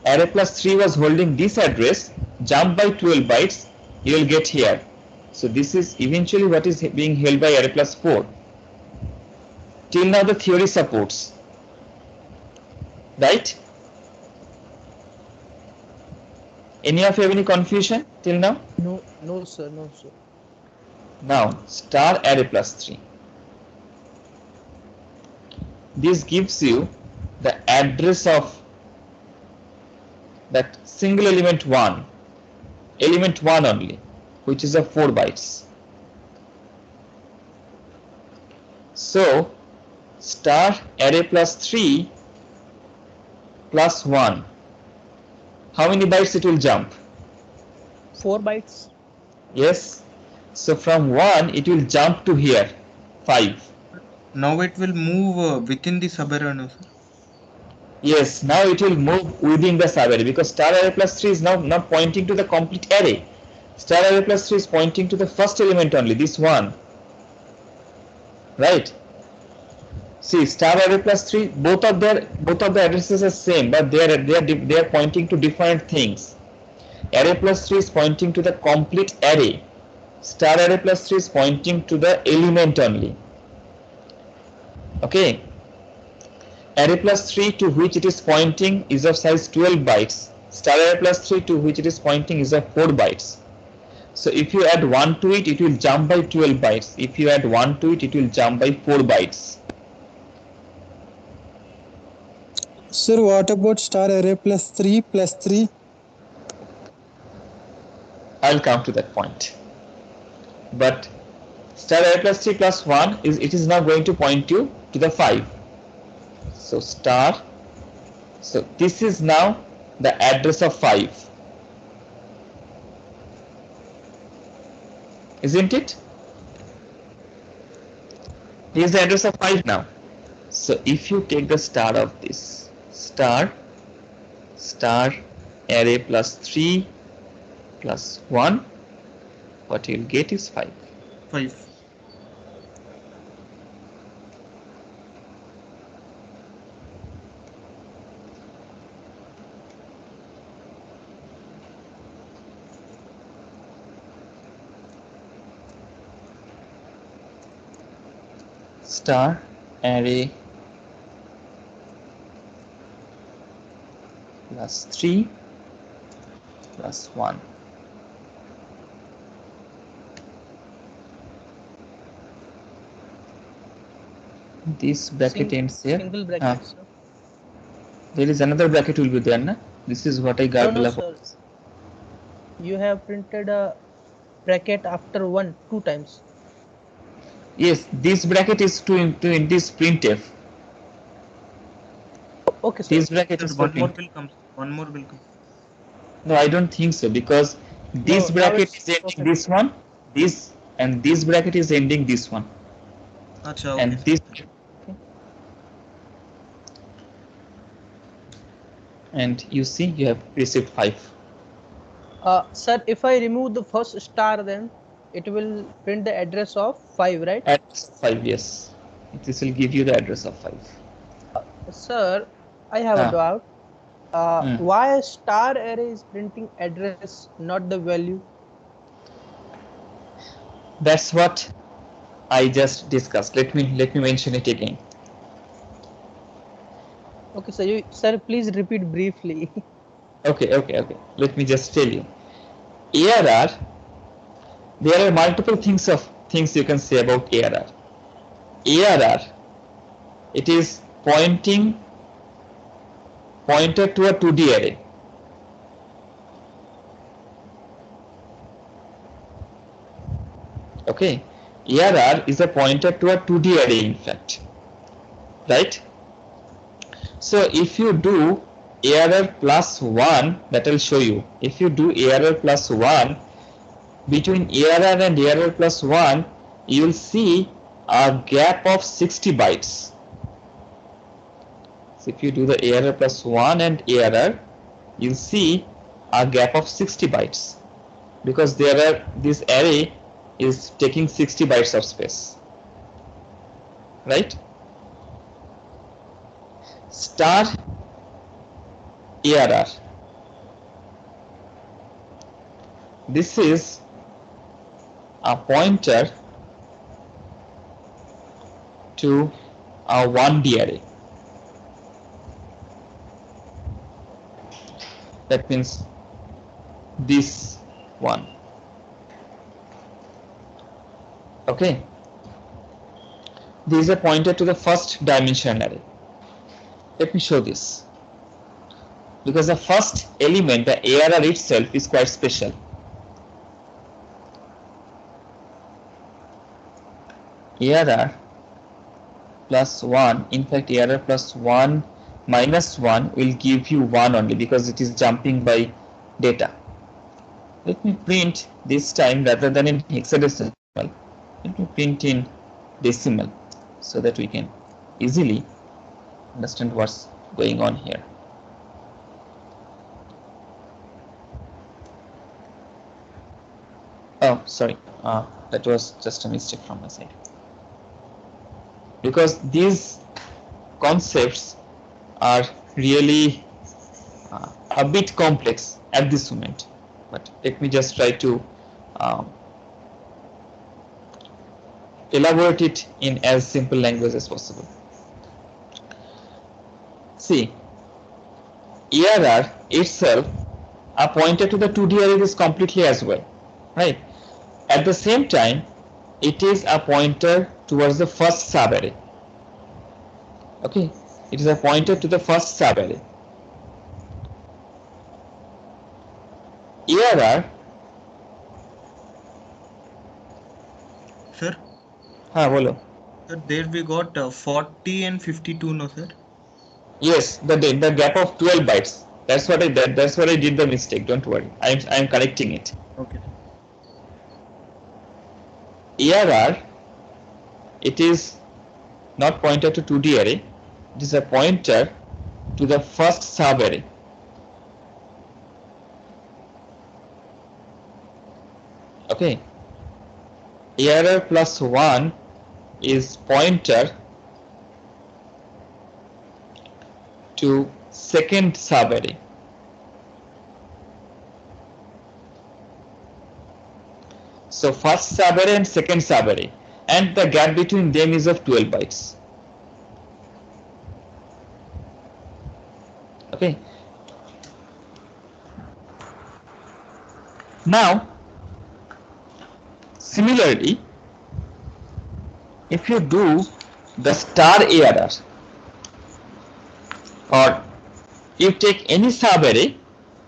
Array plus 3 was holding this address, jump by 12 bytes, you will get here. So this is eventually what is being held by array plus 4. Till now the theory supports. Right? Any of you have any confusion till now? No sir. Now star array plus 3. This gives you the address of that single element 1 only, which is of 4 bytes. So star array plus 3 plus 1, how many bytes it will jump? 4 bytes. Yes. So from 1 it will jump to here 5. Now it will move within the subarray, no, sir? Yes, now it will move within the subarray, because star array plus 3 is now not pointing to the complete array. Star array plus 3 is pointing to the first element only, this one. Right? See, star array plus 3, both of the addresses are same, but they are pointing to different things. Array plus 3 is pointing to the complete array. Star array plus 3 is pointing to the element only. Okay. Array plus 3 to which it is pointing is of size 12 bytes. Star array plus 3 to which it is pointing is of 4 bytes. So if you add 1 to it, it will jump by 12 bytes. If you add 1 to it, it will jump by 4 bytes. Sir, what about star array plus 3 plus 3? I'll come to that point. But star array plus 3 plus 1 is now going to point you to the 5. So star, so this is now the address of 5. Isn't it? Here's the address of 5 now. So if you take the star of this, star array plus 3 plus 1, what you'll get is 5. 5. Star array plus 3 plus 1. This bracket ends here. Single bracket, sir. There is another bracket will be there, na? This is what I got. No, sir. You have printed a bracket after 1 2 times. Yes, this bracket is to this printf. Okay, sir. This bracket Sir, is for one more printf. will come. One more will come. No, I don't think so, because No, this now bracket it's is ending perfect. this one, this, and this bracket is ending this one, Acha, okay, and sir. this. And you see, you have received 5. Sir, if I remove the first star, then it will print the address of 5, right? Address of 5, yes. This will give you the address of 5. Sir, I have a Ah, doubt. hmm. Why a star array is printing address, not the value? That's what I just discussed. Let me mention it again. Okay, sir. Sir, please repeat briefly. Okay. Let me just tell you. ARR, there are multiple things you can say about ARR. ARR, it is pointer to a 2D array. Okay, ARR is a pointer to a 2D array, in fact, right? So if you do ARR plus 1, that will show you. If you do ARR plus 1, between ARR and ARR plus 1, you will see a gap of 60 bytes. So if you do the ARR plus 1 and ARR, you'll see a gap of 60 bytes, because this array is taking 60 bytes of space, right? Star ARR, this is a pointer to a 1D array. That means this one. Okay, this is a pointer to the first dimension array. Let me show this, because the first element, the ARR itself, is quite special. ARR plus 1, in fact ARR plus 1 minus 1 will give you 1 only, because it is jumping by data. Let me print this time, rather than in hexadecimal, let me print in decimal, so that we can easily understand what's going on here. Oh, sorry, that was just a mistake from my side, because these concepts are really a bit complex at this moment, but let me just try to um, elaborate it in as simple language as possible. See, ARR itself, a pointer to the 2D array, is completely as well, right? At the same time, it is a pointer towards the first subarray. Okay, it is a pointer to the first subarray. ARR, Sir, bolo. sir, there we got 40 and 52, no, sir? Yes, the gap of 12 bytes. That's what I did. That's what I did the mistake. Don't worry. I'm correcting it. Okay. ARR, it is not pointer to 2D array. It is a pointer to the first subarray. Okay. ARR plus 1 is pointer to second subarray. So first subarray and second subarray, and the gap between them is of 12 bytes. Okay. Now, similarly, if you do the star ARR, or you take any subarray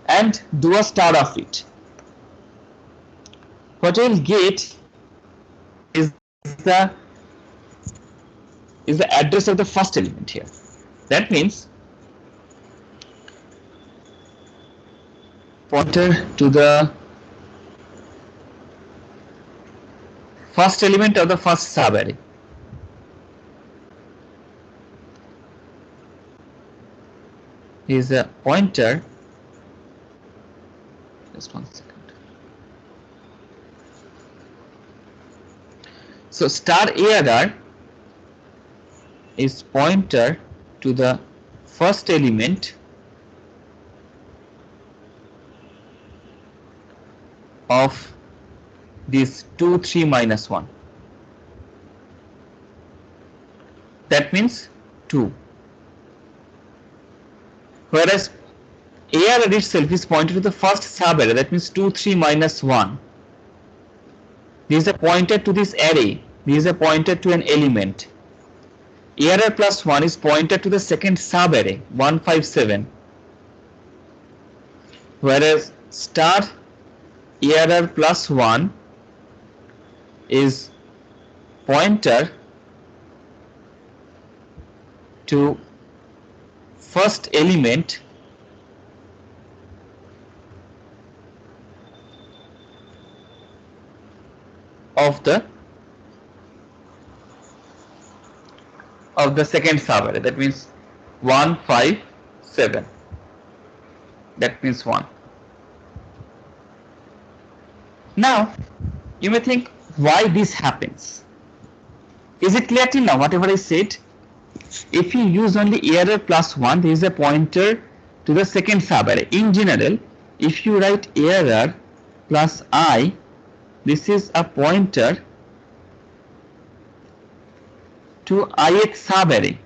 and do a star of it, what you will get is the is the address of the first element here. That means pointer to the first element of the first subarray is a pointer. Just 1 second. So star ARR is pointer to the first element of this 2, 3, minus 1. That means 2. Whereas ARR itself is pointed to the first subarray, that means 2, 3, minus 1. This is a pointer to this array. This is a pointer to an element. ARR plus 1 is pointer to the second subarray, 1, 5, 7. Whereas star ARR plus 1 is pointer to first element of the second subarray. That means 1, 5, 7. That means 1. Now you may think, why this happens? Is it clear till now whatever I said? If you use only ARR plus 1, there is a pointer to the second subarray. In general, if you write ARR plus I, this is a pointer to ith subarray.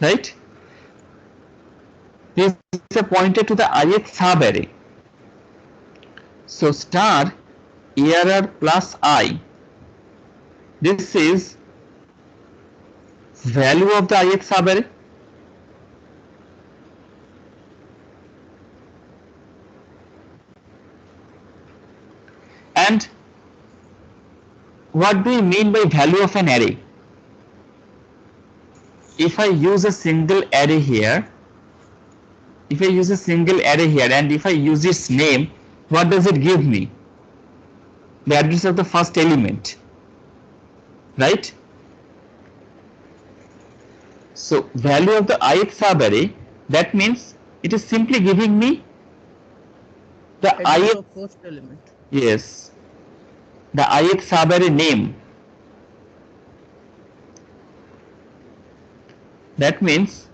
Right? This is a pointer to the ith subarray. So star ARR plus I, this is value of the ith subarray. And what do we mean by value of an array? If I use a single array here, and if I use its name, what does it give me? The address of the first element, right? So value of the ith subarray, that means it is simply giving me the Address ith, of first element. yes, the ith subarray name. That means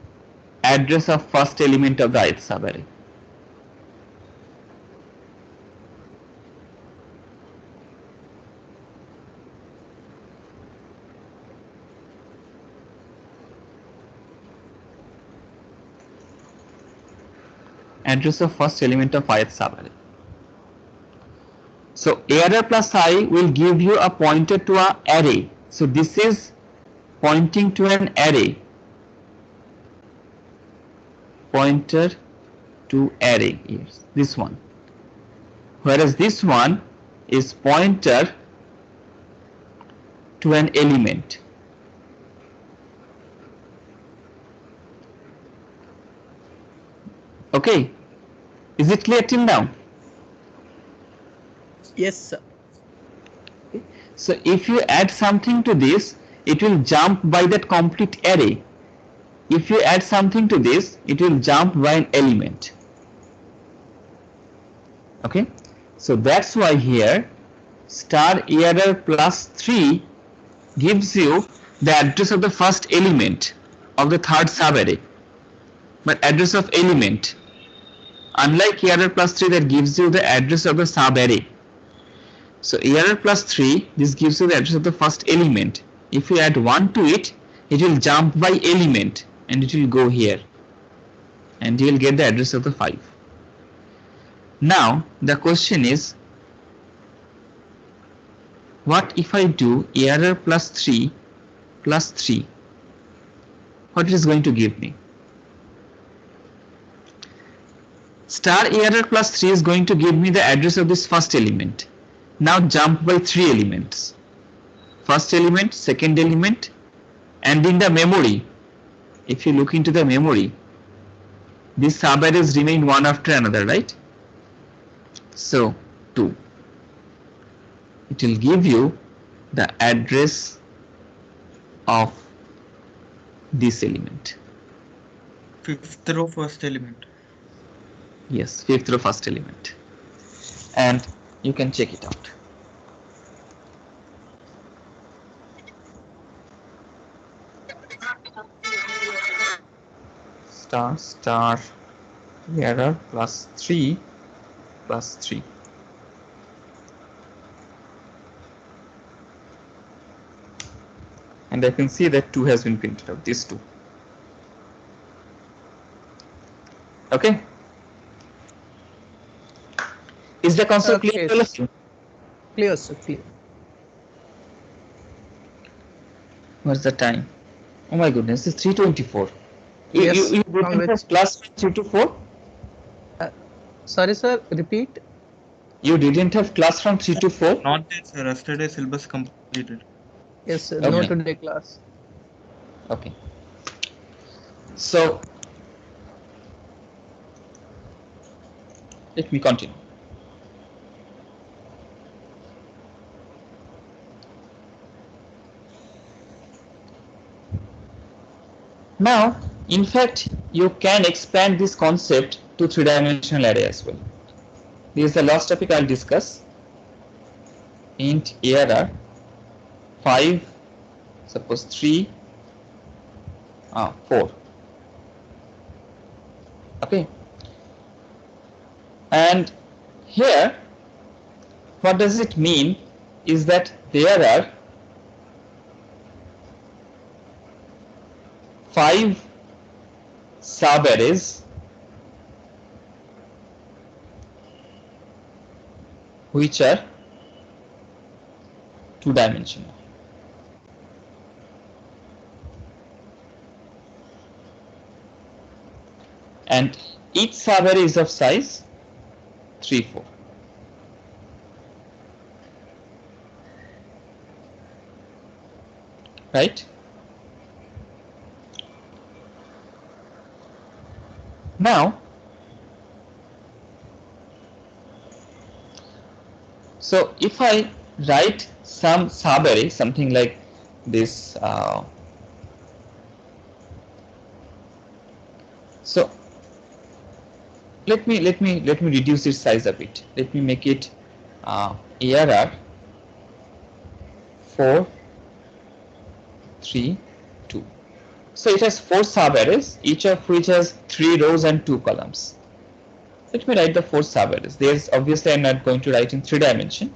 address of first element of the ith subarray. Address of first element of ith subarray. So ARR plus I will give you a pointer to an array. So this is pointing to an array. Pointer to array, yes, this one. Whereas this one is pointer to an element. Okay, is it clear till now? Yes, sir. So if you add something to this, it will jump by that complete array. If you add something to this, it will jump by an element. Okay, so that's why here star ARR plus 3 gives you the address of the first element of the third subarray, but address of element, unlike ARR plus 3 that gives you the address of the subarray. So ARR plus 3, this gives you the address of the first element. If you add 1 to it, it will jump by element and it will go here and you will get the address of the 5. Now the question is, what if I do ARR plus 3 plus 3? What it is going to give me? Star ARR plus 3 is going to give me the address of this first element. now jump by 3 elements. First element, second element, and in the memory, if you look into the memory, these subarrays remain one after another, right? So 2. It will give you the address of this element. Fifth row, first element. Yes, fifth row, first element. And you can check it out. Star star error plus 3 plus 3. And I can see that 2 has been printed out, these 2. Okay. Is the concept clear to all of you? Clear, sir, clear. What's the time? Oh my goodness, it's 3:24. Yes, You didn't have class from 3 to 4? Sorry, sir, repeat. You didn't have class from 3 to 4? Not that, sir. Yesterday syllabus completed. Yes, sir, Okay. no today class. Okay. So let me continue. Now, in fact, you can expand this concept to 3-dimensional array as well. This is the last topic I'll discuss. Int error 5, suppose 3, 4. Okay. And here, what does it mean is that there are 5 subarrays which are 2-dimensional. And each subarray is of size 3, 4. Right? Now, so if I write some subarray, something like this, so let me reduce its size a bit. Let me make it error 4, 3, 2. So it has 4 subarrays, each of which has 3 rows and 2 columns. Let me write the 4 subarrays. There's obviously I'm not going to write in 3 dimension.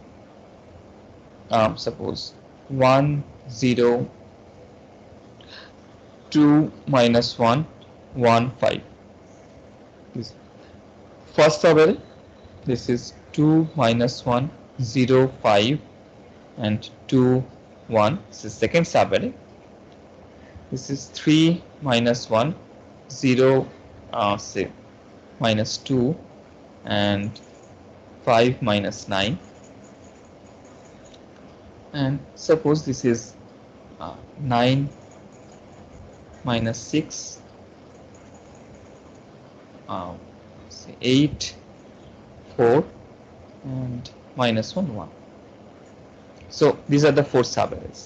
Suppose 1, 0, 2, minus 1, 1, 5. This first subarray, this is 2, minus 1, 0, 5, and 2, 1. This is second subarray. This is 3, minus 1, 0, say, minus 2, and 5, minus 9. And suppose this is 9, minus 6, say 8, 4, and minus 1, 1. So these are the 4 subarrays.